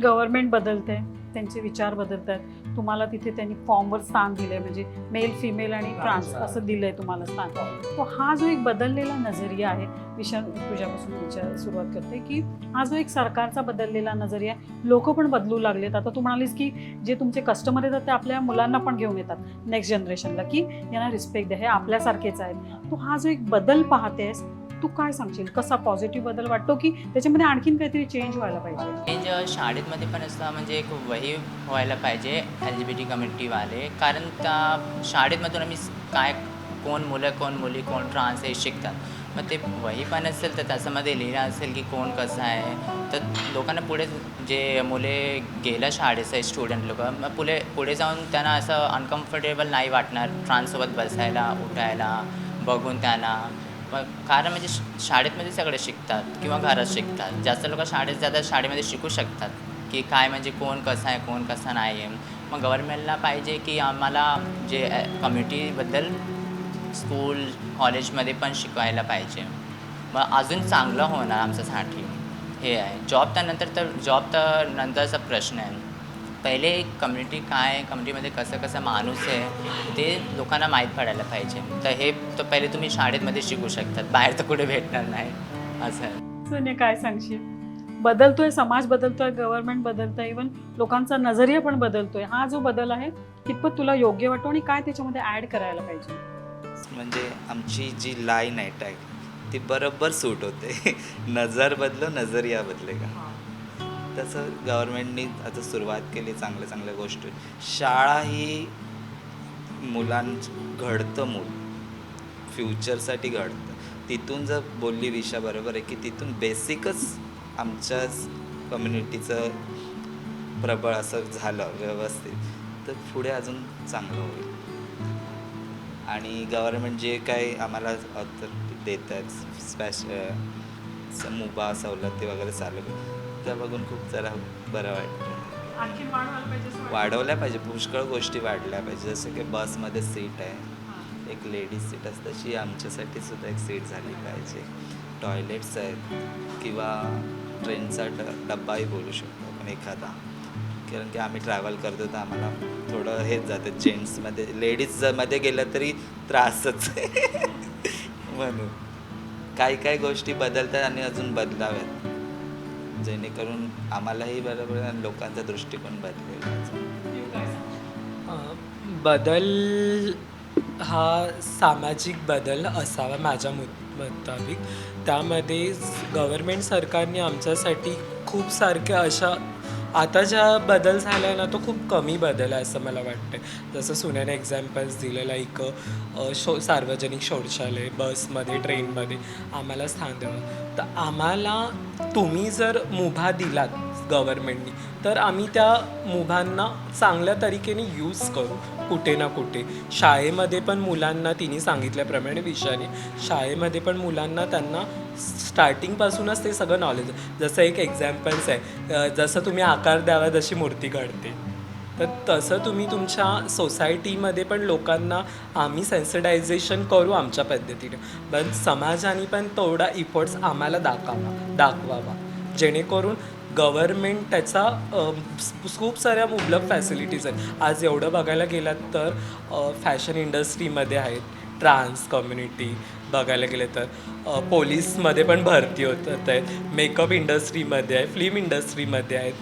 [SPEAKER 5] गव्हर्नमेंट बदलते, त्यांचे विचार बदलत आहेत, तुम्हाला तिथे त्यांनी फॉर्मवर स्थान दिलंय, म्हणजे मेल, फिमेल आणि ट्रान्स असं दिलंय तुम्हाला स्थान. तो हा जो एक बदललेला नजरिया आहे, तुझ्यापासून सुरुवात करते की हा जो एक सरकारचा बदललेला नजरिया, लोक पण बदलू लागलेत. आता तू म्हणालीस की जे तुमचे कस्टमर येतात ते आपल्या मुलांना पण घेऊन येतात नेक्स्ट जनरेशनला, की यांना रिस्पेक्ट द्या, हे आपल्यासारखेच आहेत. तू हा जो एक बदल पाहतेस, तू काय सांगशील, कसा पॉझिटिव्ह बदल वाटतो की त्याच्यामध्ये आणखीन काहीतरी चेंज व्हायला पाहिजे?
[SPEAKER 3] चेंज शाळेमध्ये पण असं म्हणजे एक वही व्हायला पाहिजे LGBT कम्युनिटीवाले, कारण त्या शाळेमधून आम्ही काय कोण मुलं, कोण मुली, कोण ट्रान्स हे शिकतात. मग ते वही पण असेल तर त्याच्यामध्ये लिहिलं असेल की कोण कसं आहे, तर लोकांना पुढे जे मुले गेलं शाळेचं स्टुडंट लोक, मग पुढे जाऊन त्यांना असं अनकम्फर्टेबल नाही वाटणार ट्रान्ससोबत बसायला, उठायला, बघून त्यांना. मग कारण म्हणजे शाळेमध्ये सगळे शिकतात किंवा घरात शिकतात. जास्त लोक शाळेत जातात, शाळेमध्ये शिकू शकतात की काय म्हणजे कोण कसं आहे, कोण कसं नाही आहे. मग गव्हर्नमेंटला पाहिजे की आम्हाला जे कम्युनिटीबद्दल स्कूल कॉलेजमध्ये पण शिकवायला पाहिजे. मग अजून चांगलं होणार आमच्यासाठी. हे आहे जॉब तर नंतरचा प्रश्न आहे. पहिले कम्युनिटी काय, कम्युनिटीमध्ये कसं माणूस आहे ते लोकांना माहीत पडायला पाहिजे. तर पहिले तुम्ही शाळेमध्ये शिकू शकतात, बाहेर तर कुठे भेटणार नाही असं आहे.
[SPEAKER 5] सोनिया, काय सांगशील? बदलतोय समाज, बदलतोय गव्हर्नमेंट बदलतंय, इव्हन लोकांचा नजरिया पण बदलतोय. हा जो बदल आहे कितपत तुला योग्य वाटतो आणि काय त्याच्यामध्ये ॲड करायला पाहिजे?
[SPEAKER 1] म्हणजे आमची जी लाईन आहे टॅग, ती बरोबर सूट होते. नजर बदलो नजरिया बदलेगा. तसं गव्हर्नमेंटनी आता सुरुवात केली, चांगल्या गोष्टी. शाळा ही घडतं मूल, फ्युचरसाठी घडतं. तिथून जर बोलली विषय बरोबर आहे की तिथून बेसिकच आमच्या कम्युनिटीचं प्रबळ असं झालं व्यवस्थित, तर पुढे अजून चांगलं होईल. आणि गव्हर्नमेंट जे काही आम्हाला ऑथॉरिटी देतात, मुभा सवलती वगैरे चालू, त्या बघून खूप जरा बरं वाटतं.
[SPEAKER 5] आणखी वाढवायला पाहिजे असं वाटतं?
[SPEAKER 1] वाढवल्या पाहिजे, पुष्कळ गोष्टी वाढल्या पाहिजे. जसं की बसमध्ये सीट आहे, एक लेडीज सीट असते, तशी आमच्यासाठी सुद्धा एक सीट झाली पाहिजे. टॉयलेट्स आहेत किंवा ट्रेनचा डब्बाही बोलू शकतो आपण एखादा, कारण की आम्ही ट्रॅव्हल करतो तर आम्हाला थोडं हेच जातं. जेंट्समध्ये लेडीजमध्ये गेलं तरी त्रासच आहे. म्हणून काही गोष्टी बदलतात आणि अजून बदलाव्यात, जेणेकरून आम्हालाही बरोबर आणि लोकांचा दृष्टिकोन बदलेल.
[SPEAKER 2] बदल हा सामाजिक बदल असावा माझ्या मुताबिक. त्यामध्ये गव्हर्मेंट सरकारने आमच्यासाठी खूप सारख्या अशा आता ज्या बदल झाला आहे ना, तो खूप कमी बदल आहे असं मला वाटतं. जसं सुनेने एक्झाम्पल्स दिले, लाईक सार्वजनिक शौचालय, बसमध्ये, ट्रेनमध्ये आम्हाला स्थान द्यावं. तर आम्हाला तुम्ही जर मुभा दिलात गव्हर्मेंटनी, तर आम्ही त्या मुभांना चांगल्या तरीकेने यूज करू कुठे ना कुठे. शाळेमध्ये पण मुलांना तिने सांगितल्याप्रमाणे विषयाने शाळेमध्ये पण मुलांना त्यांना स्टार्टिंगपासूनच ते सगळं नॉलेज, जसं एक एक्झाम्पल्स आहे, जसं तुम्ही आकार द्यावा जशी मूर्ती घडते, तर तसं तुम्ही तुमच्या सोसायटीमध्ये पण लोकांना आम्ही सेन्सिटायझेशन करू आमच्या पद्धतीने. पण समाजाने पण तेवढा इफर्ट्स आम्हाला दाखवावा, जेणेकरून गव्हर्मेंट त्याचा खूप साऱ्या मुबलक फॅसिलिटीज आहेत. आज एवढं बघायला गेलात तर फॅशन इंडस्ट्रीमध्ये आहेत, ट्रान्स कम्युनिटी बघायला गेले तर पोलीसमध्ये पण भरती होत आहेत, मेकअप इंडस्ट्रीमध्ये आहे, फिल्म इंडस्ट्रीमध्ये आहेत.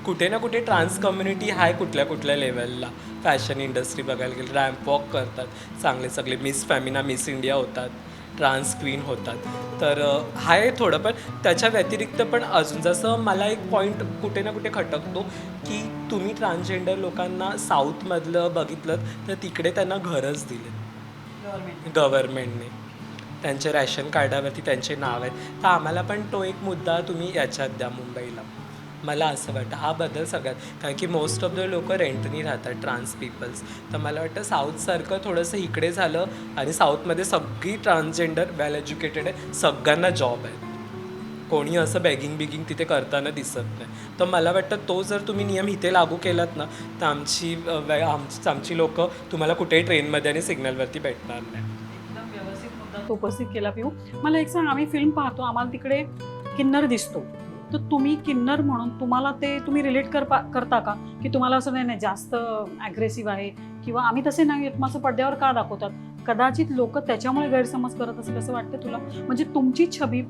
[SPEAKER 2] कुठे ना कुठे ट्रान्स कम्युनिटी आहे कुठल्या लेवलला. फॅशन इंडस्ट्री बघायला गेली, रॅम्प वॉक करतात सगळे मिस फॅमिना, मिस इंडिया होतात, ट्रान्स क्वीन होतात. तर आहे थोडं, पण त्याच्या व्यतिरिक्त पण अजून जसं मला एक पॉईंट कुठे ना कुठे खटकतो की तुम्ही ट्रान्सजेंडर लोकांना साऊथमधलं बघितलं तर तिकडे त्यांना घरच दिले गव्हर्मेंटने, त्यांच्या रॅशन कार्डावरती त्यांचे नाव आहेत. तर आम्हाला पण तो एक मुद्दा तुम्ही याच्यात द्या मुंबईला, मला असं वाटतं. हा बदल सगळ्यात, कारण की मोस्ट ऑफ द लोक रेंटनी राहतात ट्रान्स पीपल्स. तर मला वाटतं साऊथसारखं थोडंसं इकडे झालं, आणि साऊथमध्ये सगळी ट्रान्सजेंडर वेल एज्युकेटेड आहे, सगळ्यांना जॉब आहे, कोणी असं बिगिंग तिथे करताना दिसत नाही. तर मला वाटतं तो जर तुम्ही नियम इथे लागू केलात ना, तर आमची लोक तुम्हाला कुठेही ट्रेनमध्ये आणि सिग्नलवरती भेटणार नाही.
[SPEAKER 5] एकदम व्यवस्थित मुद्दा तो उपस्थित केला पिऊ. मला एक सांग, आम्ही फिल्म पाहतो, आम्हाला तिकडे किन्नर दिसतो, तर तुम्ही किन्नर म्हणून तुम्हाला ते तुम्ही रिलेट करता का, की तुम्हाला असं नाही नाही जास्त ॲग्रेसिव्ह आहे किंवा आम्ही तसे नाही आहेत मग असं पडद्यावर का दाखवतात, कदाचित लोक त्याच्यामुळे गैरसमज करत असेल असं वाटतं तुला, म्हणजे तुमची छबी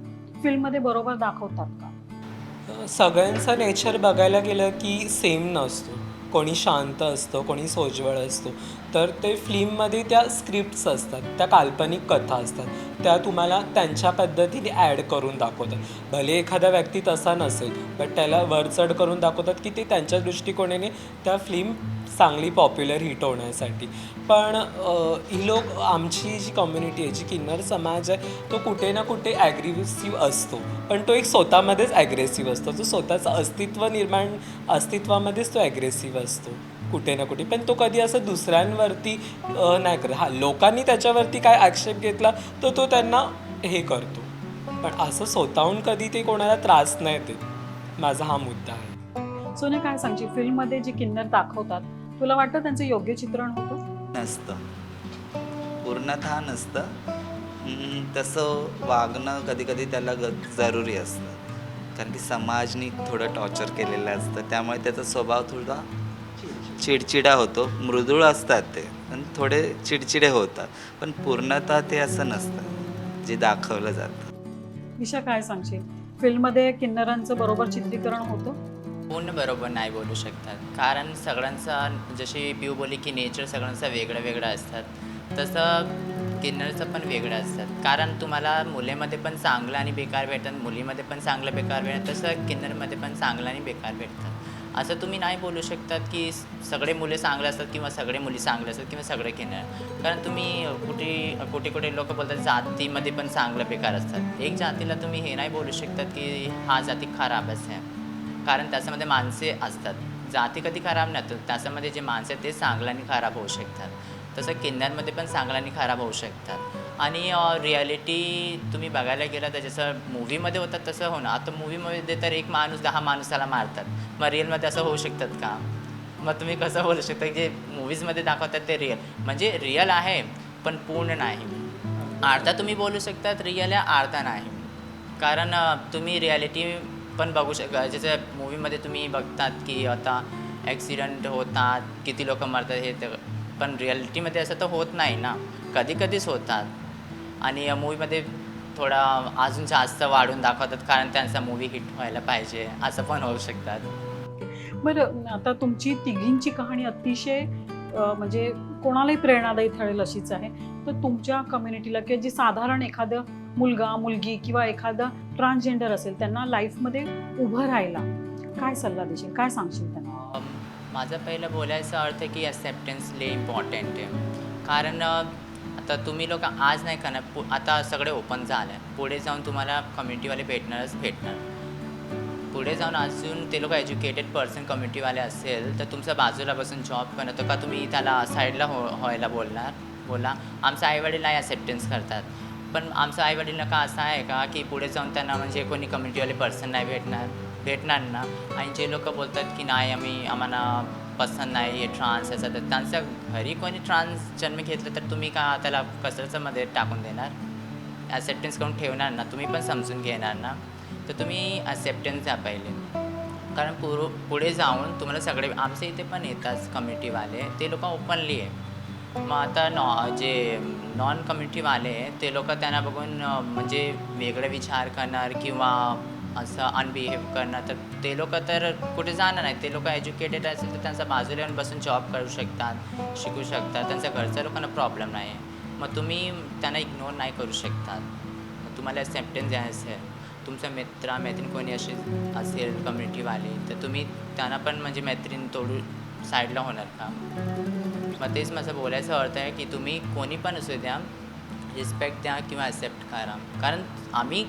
[SPEAKER 5] फिल्ममध्ये बरोबर दाखवतात का?
[SPEAKER 2] सगळ्यांचा नेचर बघायला गेलं की सेम नसतो. कोणी शांत असतं, कोणी सोज्वळ असतो. तर ते फिल्ममध्ये त्या स्क्रिप्ट्स असतात, त्या काल्पनिक कथा असतात, त्या तुम्हाला त्यांच्या पद्धतीने ॲड करून दाखवतात. भले एखादा व्यक्ती तसा नसेल, बट त्याला वरचढ करून दाखवतात की ते त्यांच्या दृष्टिकोनाने त्या फिल्म चांगली पॉप्युलर हिट होण्यासाठी. पण ही लोक, आमची जी कम्युनिटी आहे, जी किन्नर समाज आहे, तो कुठे ना कुठे ॲग्रेसिव्ह असतो. पण तो एक स्वतःमध्येच ॲग्रेसिव्ह असतो. तो स्वतःचं अस्तित्वामध्येच तो ॲग्रेसिव्ह असतो कुठे ना कुठे. पण तो कधी असं दुसऱ्यांवरती नाही करत. हां, लोकांनी त्याच्यावरती काय आक्षेप घेतला तर तो त्यांना हे करतो, पण असं स्वतःहून कधी ते कोणाला त्रास नाही देत. माझा हा मुद्दा आहे.
[SPEAKER 5] सोने काय सांगशील, फिल्ममध्ये जे किन्नर दाखवतात तुला वाटतं त्यांचं योग्य चित्रण होतं?
[SPEAKER 1] नसतं, पूर्णतः नसतं. तसं वागणं कधी कधी त्याला जरुरी असतं, कारण की समाजनी थोडं टॉर्चर केलेलं असतं, त्यामुळे त्याचा स्वभाव थोडा चिडचिडा होतो. मृदूळ असतात ते, पण थोडे चिडचिडे होतात, पण पूर्णतः ते असं नसतं जे दाखवलं जातं.
[SPEAKER 5] विशा काय सांगशील, फिल्ममध्ये किन्नरांचं बरोबर चित्रीकरण होतं?
[SPEAKER 3] पूर्ण बरोबर नाही बोलू शकतात, कारण सगळ्यांचा, जशी पिऊ बोलली की नेचर सगळ्यांचा वेगळं वेगळं असतात, तसं किन्नरचं पण वेगळं असतात. कारण तुम्हाला मुलीमध्ये पण चांगलं आणि बेकार भेटतात, मुलीमध्ये पण चांगलं बेकार भेटतात, तसं किन्नरमध्ये पण चांगलं आणि बेकार भेटतात. असं तुम्ही नाही बोलू शकतात की सगळे मुले चांगले असतात किंवा सगळे मुली चांगले असतात किंवा सगळे किन्नर. कारण तुम्ही कुठे कुठे लोक बोलतात जातीमध्ये पण चांगलं बेकार असतात. एक जातीला तुम्ही हे नाही बोलू शकतात की हा जाती खराबच आहे, कारण त्याच्यामध्ये माणसे असतात. जाती कधी खराब नसतात, त्याच्यामध्ये जे माणसं आहेत ते चांगलं आणि खराब होऊ शकतात. तसं किन्नरमध्ये पण चांगलं आणि खराब होऊ शकतात. आणि रिॲलिटी तुम्ही बघायला गेला तर जसं मूवीमध्ये होतात तसं होणं. आता मूवीमध्ये तर एक माणूस 10 माणसाला मारतात, मग रिअलमध्ये असं होऊ शकतात का? मग तुम्ही कसं बोलू शकता की जे मूवीजमध्ये दाखवतात ते रिअल, म्हणजे रिअल आहे पण पूर्ण नाही. अर्धा तुम्ही बोलू शकतात रिअल आहे, अर्धा नाही. कारण तुम्ही रिॲलिटी पण बघू शकता. जसं मूवीमध्ये तुम्ही बघतात की आता ॲक्सिडेंट होतात, किती लोक मरतात, हे तर, पण रिॲलिटीमध्ये असं तर होत नाही ना, कधी कधीच होतात. आणि मूवीमध्ये थोडा अजून जास्त वाढून दाखवतात, कारण त्यांचा मूवी हिट व्हायला पाहिजे, असं पण होऊ शकतात.
[SPEAKER 5] बरं, आता तुमची तिघींची कहाणी अतिशय म्हणजे कोणालाही प्रेरणादायी ठरेल अशीच आहे. तर तुमच्या कम्युनिटीला किंवा जे साधारण एखादं मुलगा मुलगी किंवा एखादा ट्रान्सजेंडर असेल, त्यांना लाईफमध्ये उभं राहायला काय सल्ला देशील, काय सांगशील त्यांना?
[SPEAKER 3] माझा पहिलं बोलायचा अर्थ आहे की ॲक्सेप्टन्स लय इम्पॉर्टंट आहे. कारण आता तुम्ही लोक आज नाही करणार, आता सगळे ओपन झालं आहे, पुढे जाऊन तुम्हाला कम्युनिटीवाले भेटणारच भेटणार. पुढे जाऊन अजून ते लोक एज्युकेटेड पर्सन कम्युनिटीवाले असेल तर तुमच्या बाजूला बसून जॉब करणं, तर का तुम्ही त्याला साईडला व्हायला बोला. आमच्या आईवडील नाही ॲक्सेप्टन्स करतात, पण आमचं आईवडील का असं आहे का की पुढे जाऊन त्यांना म्हणजे कोणी कम्युनिटीवाले पर्सन नाही भेटणार ना. आणि जे लोक बोलतात की नाही आम्हाला पसंत नाही हे ट्रान्स असं, तर त्यांच्या घरी कोणी ट्रान्स जन्म घेतलं तर तुम्ही का त्याला कसरच्यामध्ये टाकून देणार? ॲक्सेप्टन्स करून ठेवणार ना, तुम्ही पण समजून घेणार ना. तर तुम्ही ॲक्सेप्टन्स द्या पहिले, कारण पुढे जाऊन तुम्हाला सगळे आमच्या इथे पण येतात कम्युनिटीवाले, ते लोक ओपनली आहे. मग आता जे नॉन कम्युनिटीवाले ते लोक त्यांना बघून म्हणजे वेगळे विचार करणार किंवा असं अनबिहेव करणार, तर ते लोक तर कुठे जाणार नाही. ते लोक एज्युकेटेड असेल तर त्यांचा बाजूला येऊन बसून जॉब करू शकतात, शिकू शकतात, त्यांच्या घरच्या लोकांना प्रॉब्लेम नाही आहे. मग तुम्ही त्यांना इग्नोर नाही करू शकतात. मग तुम्हाला ॲक्सेप्टन्स द्यायचं आहे. तुमचा मैत्रीण कोणी अशी असेल कम्युनिटीवाले, तर तुम्ही त्यांना पण म्हणजे मैत्रीण तोडू साईडला होणार का? मग तेच माझं बोलायचा अर्थ आहे की तुम्ही कोणी पण असू द्या, रिस्पेक्ट द्या किंवा ॲक्सेप्ट करा. कारण आम्ही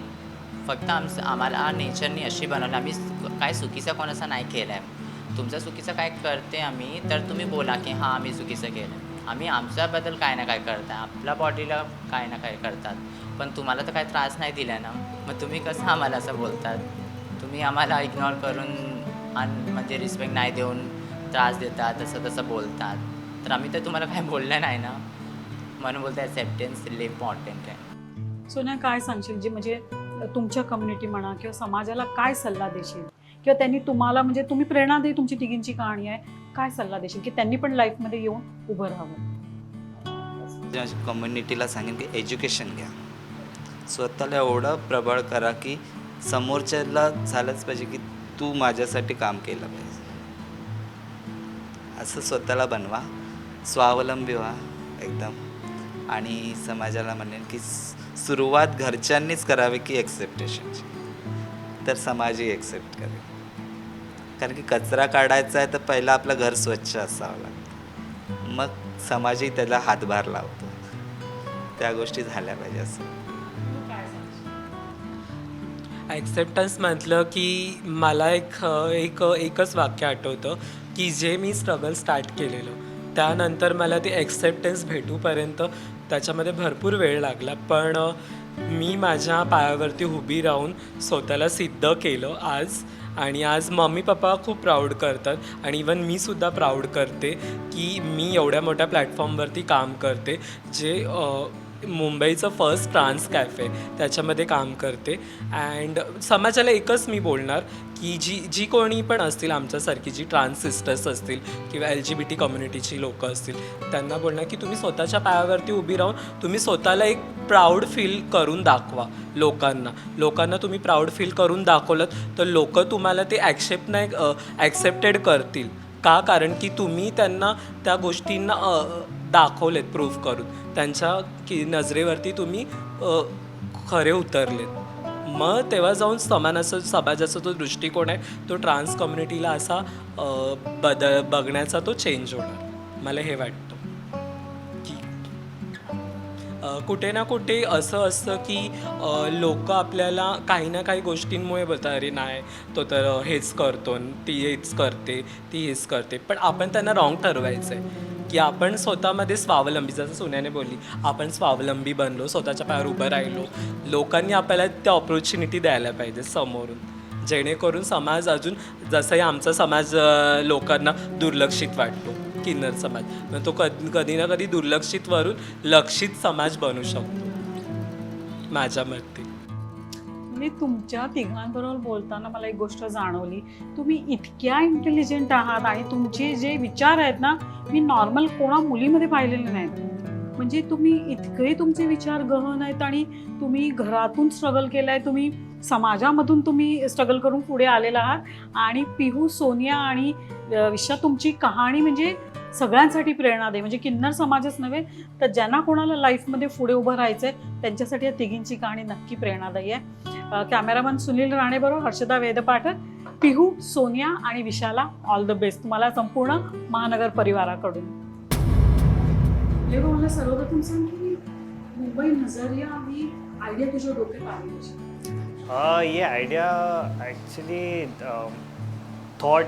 [SPEAKER 3] फक्त आम्हाला नेचरनी अशी बनवलं, आम्ही काय चुकीचं कोणाचा नाही केलं आहे. तुमचं चुकीचं काय करते आम्ही, तर तुम्ही बोला की हां आम्ही चुकीचं केलं आहे. आम्ही आमच्याबद्दल काय ना काय करताय, आपल्या बॉडीला काय ना काय करतात, पण तुम्हाला तर काय त्रास नाही दिला ना. मग तुम्ही कसं आम्हाला असं बोलतात? तुम्ही आम्हाला इग्नोर करून म्हणजे रिस्पेक्ट नाही देऊन त्रास देतात, तसं बोलतात, तर आम्ही तर तुम्हाला काय बोललं नाही ना. म्हणून बोलतो ॲक्सेप्टन्स लय इम्पॉर्टंट आहे.
[SPEAKER 5] सोन्या काय सांगशील, जे म्हणजे तुमच्या कम्युनिटी म्हणा किंवा समाजाला काय सल्ला देशील, किंवा त्यांनी तुम्हाला, म्हणजे तुम्ही प्रेरणादायी तुमची तिघींची कहाणी आहे, काय सल्ला देशील की त्यांनी पण लाईफमध्ये येऊन उभं राहावं?
[SPEAKER 1] कम्युनिटीला सांगेन की एज्युकेशन घ्या, स्वतःला एवढं प्रबळ करा की समोरच्याला झालंच पाहिजे की तू माझ्यासाठी काम केलं पाहिजे, असं स्वतःला बनवा, स्वावलंबी व्हा एकदम. आणि समाजाला म्हणेन की सुरुवात घरच्यांनीच करावी की एक्सेप्टेशनची, तर समाजही एक्सेप्ट करेल. कारण की कचरा काढायचा आहे तर पहिला आपलं घर स्वच्छ असावं लागतं, मग समाजही त्याला हातभार लावतो. त्या गोष्टी झाल्या पाहिजे असं.
[SPEAKER 2] ॲक्सेप्टन्स म्हटलं की मला एकच वाक्य आठवतं की जे मी स्ट्रगल स्टार्ट केलेलं त्यानंतर मला ते ॲक्सेप्टन्स भेटूपर्यंत त्याच्यामध्ये भरपूर वेळ लागला, पण मी माझ्या पायावरती उभी राहून स्वतःला सिद्ध केलं आज. आणि आज मम्मी पप्पा खूप प्राऊड करतात आणि इवन मी सुद्धा प्राऊड करते की मी एवढ्या मोठ्या प्लॅटफॉर्मवरती काम करते, जे मुंबईचं फर्स्ट ट्रान्स कॅफे त्याच्यामध्ये काम करते. अँड समाजाला एकच मी बोलणार की जी कोणी पण असतील आमच्यासारखी, जी ट्रान्स सिस्टर्स असतील किंवा LGBT कम्युनिटीची लोकं असतील, त्यांना बोलणार की तुम्ही स्वतःच्या पायावरती उभी राहून तुम्ही स्वतःला एक प्राऊड फील करून दाखवा. लोकांना तुम्ही प्राऊड फील करून दाखवलं तर लोक तुम्हाला ते ॲक्सेप्टेड करतील. का? कारण की तुम्ही त्यांना त्या गोष्टींना दाखवलेत प्रूफ करून, त्यांच्या नजरेवरती तुम्ही खरे उतरलेत. मग तेव्हा जाऊन समाजाचा जो दृष्टिकोन आहे तो ट्रान्स कम्युनिटीला असा बघण्याचा तो चेंज होणार. मला हे वाटतं की कुठे ना कुठे असं असतं की लोक आपल्याला काही ना काही गोष्टींमुळे बोलतात, अरे नाही तो तर हेच करतो, ती हेच करते, ती हेच करते. पण आपण त्यांना रॉंग ठरवायचं आहे की आपण स्वतःमध्ये स्वावलंबी, जसं सोन्याने बोलली, आपण स्वावलंबी बनलो, स्वतःच्या पायावर उभं राहिलो. लोकांनी आपल्याला त्या ऑपॉर्च्युनिटी द्यायला पाहिजे समोरून, जेणेकरून समाज अजून, जसंही आमचा समाज लोकांना दुर्लक्षित वाटतो, किन्नर समाज, मग तो कधी ना कधी दुर्लक्षितवरून लक्षित समाज बनू शकतो माझ्या मते.
[SPEAKER 5] म्हणजे तुमच्या तिघांबरोबर बोलताना मला एक गोष्ट जाणवली, तुम्ही इतक्या इंटेलिजंट आहात आणि तुमचे जे विचार आहेत ना, मी नॉर्मल कोणा मुलीमध्ये पाहिलेले नाहीत. म्हणजे तुम्ही इतके तुमचे विचार गहन आहेत आणि तुम्ही घरातून स्ट्रगल केलं आहे, तुम्ही समाजामधून तुम्ही स्ट्रगल करून पुढे आलेला आहात. आणि पिहू, सोनिया आणि विशा, तुमची कहाणी म्हणजे सगळ्यांसाठी प्रेरणादायी, म्हणजे किन्नर समाजच नव्हे तर ज्यांना कोणाला लाईफमध्ये पुढे उभं राहायचं आहे त्यांच्यासाठी या तिघींची कहाणी नक्की प्रेरणादायी आहे. कॅमेरामन सुनील राणेबरोबर हर्षदा वेदपाठक, पिहू, सोनिया आणि विशाला ऑल द बेस्ट तुम्हाला संपूर्ण महानगर परिवाराकडून. मला सर्वप्रथम सांग की मुंबई नजरिया ही आयडिया तुझ्या डोक्यात आली कशी?
[SPEAKER 4] ये आइडिया एक्चुअली थॉट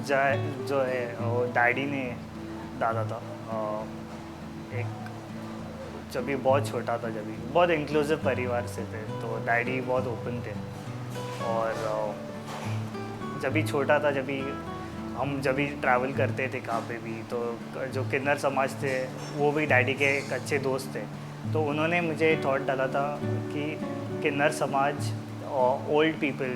[SPEAKER 4] जो है वो डैडी ने डाला था. एक जब भी बहुत छोटा था, जब भी बहुत इंक्लूसिव परिवार से थे, तो डैडी बहुत ओपन थे. और जब भी छोटा था, जब भी ट्रैवल करते थे कहाँ पे भी, तो जो किन्नर समाज थे वो भी डैडी के एक अच्छे दोस्त थे. तो उन्होंने मुझे थॉट डाला था कि किन्नर समाज और ओल्ड पीपल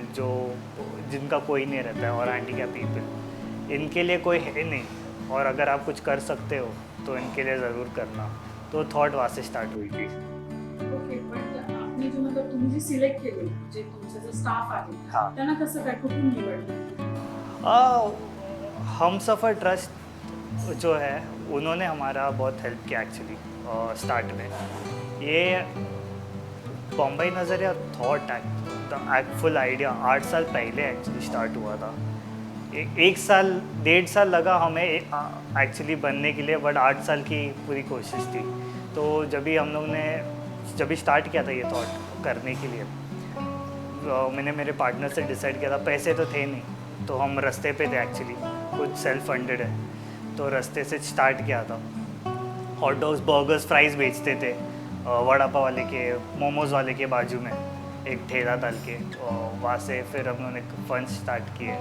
[SPEAKER 4] जिनका कोई नहीं रहता है और हैंडीकैप पीपल, इनके लिए कोई है नहीं, और अगर आप कुछ कर सकते हो तो इनके लिए ज़रूर करना. तो थॉट वहाँ से स्टार्ट हुई थी.
[SPEAKER 5] ओके, पण आपने जो मतलब तुम्ही जे सिलेक्ट केले, जे तुमचा जो स्टाफ आहे,
[SPEAKER 4] हाँ.
[SPEAKER 5] त्यांना कसं काय, कुठून निवडलं?
[SPEAKER 4] हमसफ़र ट्रस्ट जो है उन्होंने हमारा बहुत हेल्प किया एक्चुअली स्टार्ट में. ये बॉम्बे नज़रिया थॉट फुल आइडिया 8 साल पहले एक्चुअली स्टार्ट हुआ था. 1-1.5 साल लगा हमें एक्चुअली बनने के लिए, बट 8 साल की पूरी कोशिश थी. तो जब भी स्टार्ट किया था ये थॉट करने के लिए, मैंने मेरे पार्टनर से डिसाइड किया था. पैसे तो थे नहीं, तो हम रास्ते पे थे एक्चुअली, कुछ सेल्फ फंडेड है, तो रास्ते से स्टार्ट किया था. हॉट डॉग्स, बर्गर्स, फ्राइज़ बेचते थे वड़ा पाव वाले के, मोमोज़ वाले के बाजू में एक ठेला डाल के. वहाँ से फिर हम लोगों ने फंड स्टार्ट किए,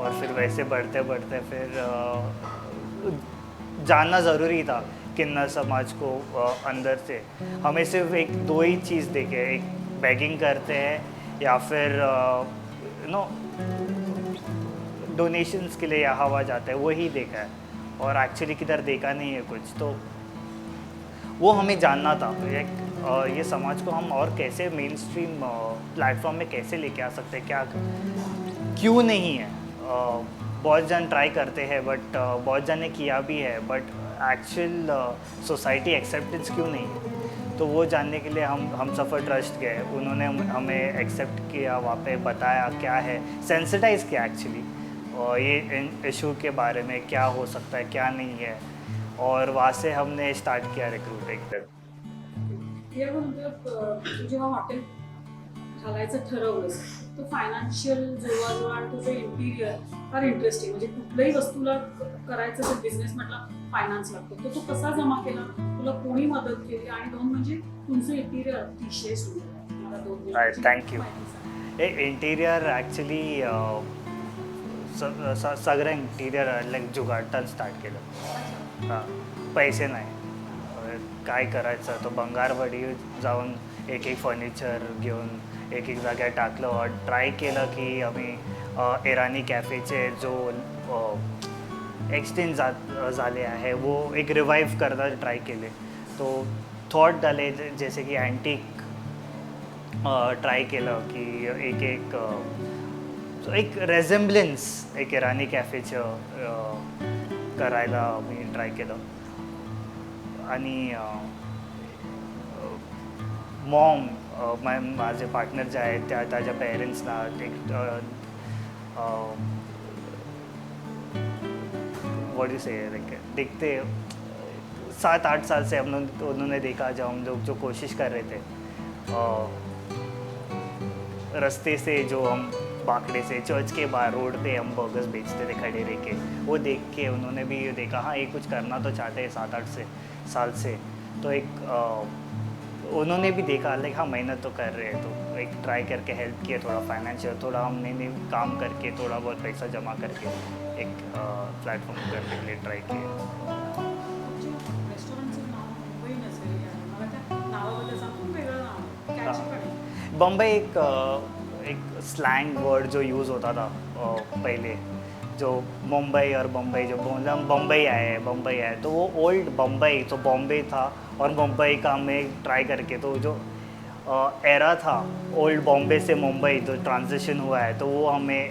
[SPEAKER 4] और फिर वैसे बढ़ते बढ़ते फिर जानना ज़रूरी था किन्नर समाज को अंदर से. हमें सिर्फ 1-2 ही चीज़ देखे, एक बेगिंग करते हैं या फिर नो डोनेशंस के लिए यहाँ वहाँ जाते हैं, वही देखा है और एक्चुअली किधर देखा नहीं है कुछ। तो वो हमें जानना था ये समाज को हम और कैसे मेन स्ट्रीम प्लेटफॉर्म में कैसे लेके आ सकते हैं, क्या क्यों नहीं है। बहुत जन ट्राई करते हैं बट बहुत जन ने किया भी है, बट एक्चुअल सोसाइटी एक्सेप्टेंस क्यों नहीं है। तो वो जानने के लिए हम सफ़र ट्रस्ट गए, उन्होंने हमें एक्सेप्ट किया, वहाँ पे बताया क्या है, सेंसिटाइज किया एक्चुअली ये इशू के बारे में, क्या हो सकता है क्या नहीं है, और वहाँ से हमने स्टार्ट किया रिक्रूटिंग।
[SPEAKER 5] तू जेव्हा हॉटेल घालायचं ठरवलंस तर फायनान्शियल जुळवाजुळव आणि तुझं इंटिरियर फार इंटरेस्टिंग, म्हणजे कुठल्याही वस्तूला करायचं तर बिझनेस म्हटलं फायनान्स लागतो, तर तो कसा जमा केला, तुला कोणी मदत केली, आणि दोन म्हणजे तुमचं इंटिरियर अतिशय सुंदर आहे. मला दोन गोष्टींची
[SPEAKER 4] थँक्यू.
[SPEAKER 5] माहिती सांग.
[SPEAKER 4] हे इंटिरियर ॲक्च्युली सगळं इंटिरियर लाईक जुगाडताना स्टार्ट केलं. हां, पैसे नाही, काय करायचं, तो बंगारवाडी जाऊन एक फर्निचर घेऊन एक जाग्यावर टाकलं और ट्राय केलं की आम्ही इराणी कॅफेचे जो एक्सटेंड झाले आहे वो एक रिवाइव करता ट्राय केले. तो थॉट झाले जैसे की अँटिक ट्राय केलं की एक रेझेम्बलन्स एक इराणी कॅफेचं करायला मी ट्राय केलं. आणि मॉम माझे पार्टनर जे आहेत त्याच्या पेरेंट्सना एक व्हाट यू से लाइक देखते 7-8 साल से उन्होंने देखा जब हम लोग जो कोशिश कर रहे थे रास्ते से जो हम बाकड़े से चर्च के बाहर रोड पे हम बर्गर्स बेचते थे खड़े रह के, वो देख के उन्होंने भी ये देखा हाँ ये कुछ करना तो चाहते हैं 7-8 साल से. तो एक उन्होंने भी देखा लाइक हाँ मेहनत तो कर रहे हैं, तो एक ट्राई करके हेल्प किया, थोड़ा फाइनेंशियल थोड़ा हमने काम करके थोड़ा बहुत पैसा जमा करके एक प्लेटफॉर्म करने के लिए ट्राई किया.
[SPEAKER 5] रेस्टॉरंटचं नाव मुंबई नजरिया आहे. मला त्या नावाबद्दल सांग, खूप वेगळं नाव आहे, कॅची पण आहे.
[SPEAKER 4] बम्बई एक स्लैंग वर्ड जो यूज़ होता था पहले, जो मुंबई और बम्बई जो बोला बम्बई आए तो वो ओल्ड बम्बई तो बॉम्बे था और मुंबई का हमें ट्राई करके तो जो एरा था ओल्ड बॉम्बे से मुंबई जो ट्रांजिशन हुआ है तो वो हमें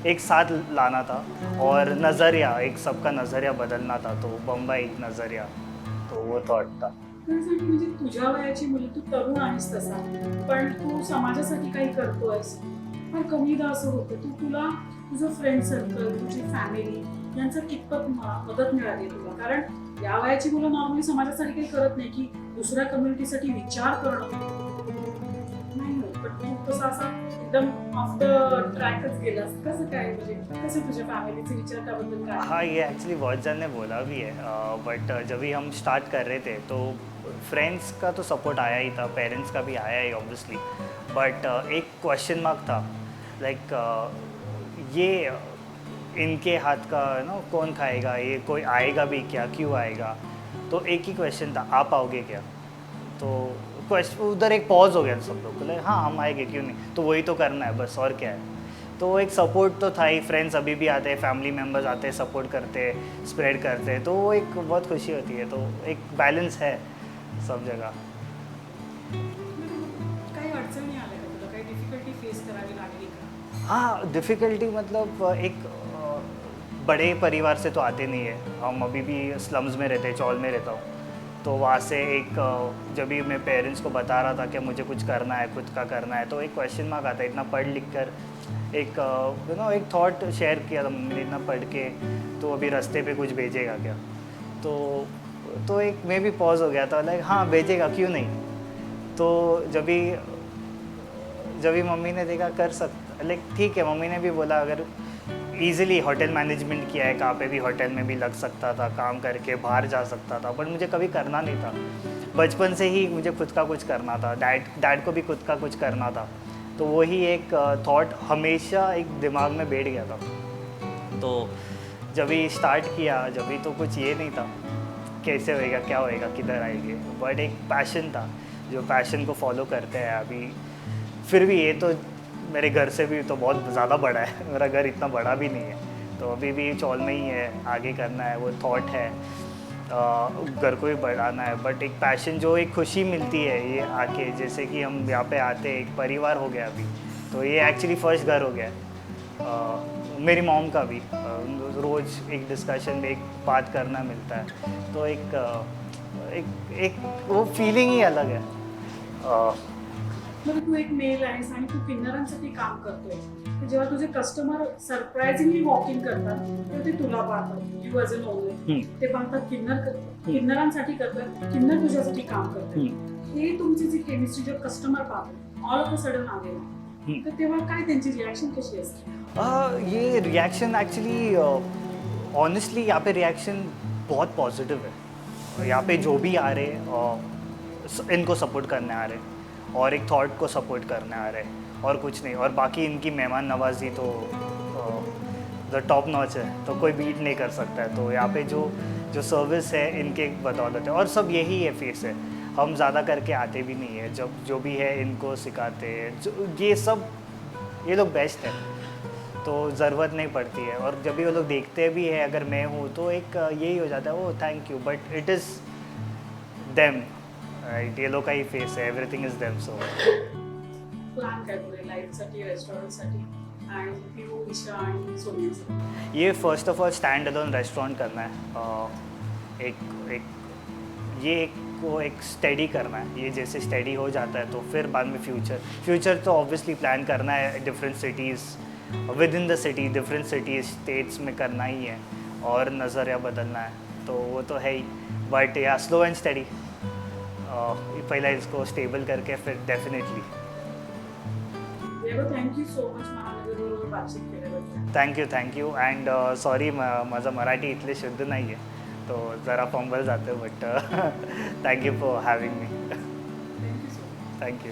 [SPEAKER 4] एक साथ लाना था और नज़रिया एक सबका नज़रिया बदलना था. तो बम्बई नज़रिया तो वो थॉट था.
[SPEAKER 5] त्यासाठी म्हणजे तुझ्या वयाची मुलं, तू तरुण आहेस तसा, पण तू समाजासाठी काही करतोयस. फार कमीदा असं होतं, तुला तुझं फ्रेंड सर्कल, तुझी फॅमिली यांचं कितपत मदत मिळाली तुला? कारण या वयाची मुलं नॉर्मली समाजासाठी काही करत नाही, की दुसऱ्या कम्युनिटीसाठी विचार करणं नाही होत, पण तू तसा असा एकदम ऑफ द ट्रॅकच गेलास. कसं काय, म्हणजे कसं तुझ्या फॅमिलीचे विचार त्याबद्दल काय?
[SPEAKER 4] हाँ, ये एक्चुअली बहुत जन ने बोला भी है, बट जब भी हम स्टार्ट कर रहे थे तो फ्रेंड्स का तो सपोर्ट आया ही था, पेरेंट्स का भी आया ही ऑब्वियसली, बट एक क्वेश्चन मार्क था लाइक ये इनके हाथ का ना कौन खाएगा, ये कोई आएगा भी क्या, क्यों आएगा. तो एक ही क्वेश्चन था, आप आओगे क्या. तो क्वेश्चन उधर एक पॉज हो गया सब लोग बोले हाँ हम आएंगे क्यों नहीं, तो वही तो करना है बस और क्या है. तो एक सपोर्ट तो था ही, फ्रेंड्स अभी भी आते हैं, फैमिली मेम्बर्स आते हैं, सपोर्ट करते हैं, स्प्रेड करते हैं, तो वो एक बहुत खुशी होती है. तो एक बैलेंस है सब जगह.
[SPEAKER 5] काही अडचणी आल्या का तुला, काही डिफिकल्टी फेस करावी लागली का?
[SPEAKER 4] हाँ, डिफ़िकल्टी मतलब एक बड़े परिवार से तो आते नहीं है. हम अभी भी स्लम्स में रहते हैं, चौल में रहता हूँ, तो वहाँ से एक जब भी मैं पेरेंट्स को बता रहा था कि मुझे कुछ करना है, खुद का करना है, तो एक क्वेश्चन मार्क आता है. इतना पढ़ लिख कर एक एक थॉट शेयर किया था मैंने, इतना पढ़ के तो अभी रास्ते पे कुछ भेजेगा क्या. तो एक मैं भी पॉज हो गया था लाइक हाँ भेजेगा क्यों नहीं. तो जब भी मम्मी ने देखा कर सकता लाइक ठीक है, मम्मी ने भी बोला अगर ईज़िली होटल मैनेजमेंट किया है, कहाँ पे भी होटल में भी लग सकता था, काम करके बाहर जा सकता था, बट मुझे कभी करना नहीं था. बचपन से ही मुझे खुद का कुछ करना था, डैड को भी खुद का कुछ करना था. तो वही एक थॉट हमेशा एक दिमाग में बैठ गया था. तो जब भी स्टार्ट किया, जब भी तो कुछ ये नहीं था कैसे होएगा क्या होएगा किधर आएंगे, बट एक पैशन था. जो पैशन को फॉलो करते हैं अभी। फिर भी ये तो मेरे घर से भी तो बहुत ज़्यादा बड़ा है, मेरा घर इतना बड़ा भी नहीं है, तो अभी भी चौल में ही है, आगे करना है, वो थॉट है घर को भी बढ़ाना है। बट एक पैशन जो एक खुशी मिलती है ये आके, जैसे कि हम यहाँ पे आते हैं, एक परिवार हो गया अभी, तो ये एक्चुअली फर्स्ट घर हो गया है। मेरी मॉम का भी रोज़ एक डिस्कशन में एक बात करना मिलता है, तो एक वो फीलिंग ही अलग है।
[SPEAKER 5] बरं, तू एक मेल आहेस आणि तू किन्नरांसाठी काम करतोय, तर जेव्हा तुझे कस्टमर सरप्राइझिंगली वॉक इन करतात तर ते तुला पाहतात, यू ॲज अन ओनर ते पाहतात किन्नरांसाठी करतात, किन्नर तुझ्यासाठी काम करतात, हे तुमची जी केमिस्ट्री जो कस्टमर पाहतो ऑल ऑफ अ सडन आलेला, तर तेव्हा काय त्यांची रिॲक्शन कशी असते?
[SPEAKER 4] ये रिएक्शन एक्चुअली ऑनेस्टली यहाँ पे रिएक्शन बहुत पॉजिटिव है। यहाँ पे जो भी आ रहे इनको सपोर्ट करने आ रहे और एक थॉट को सपोर्ट करने आ रहे और कुछ नहीं। और बाकी इनकी मेहमान नवाजी तो द टॉप नॉच है, तो कोई बीट नहीं कर सकता है। तो यहाँ पे जो सर्विस है इनके बदौलत है, और सब यही है फेस है। हम ज़्यादा करके आते भी नहीं है, जब जो भी है इनको सिखाते हैं, ये लोग बेस्ट है, तो ज़रूरत नहीं पड़ती है। और जब भी वो लोग देखते भी है अगर मैं हूँ तो एक यही हो जाता है, oh thank you, but it is them, right? ये लोग का ही फेस है, everything is them. So
[SPEAKER 5] plan काय तुझे लाईफसाठी, रेस्टॉरंटसाठी आणि पिऊ, विशा आणि सोनियासाठी?
[SPEAKER 4] ये first of all stand alone restaurant करना है। एक को एक स्टडी करना है। ये जैसे स्टडी हो जाता है तो फिर बाद में फ्यूचर तो ऑब्वियसली प्लान करना है, different cities with in the city, different cities states में करना ही है और नज़रिया बदलना है, तो वो तो है ही। बट या स्लो एंड स्टडी, पहला इसको स्टेबल करके फिर डेफिनेटली।
[SPEAKER 5] थँक्यू सो मच महानगरबरोबर बातचीत केल्याबद्दल.
[SPEAKER 4] थँक्यू अँड सॉरी माझं मराठी इथले शुद्ध नाही आहे, तो जरा फंबल जातं, but thank you for having me.
[SPEAKER 5] Thank you so much.
[SPEAKER 4] Thank you.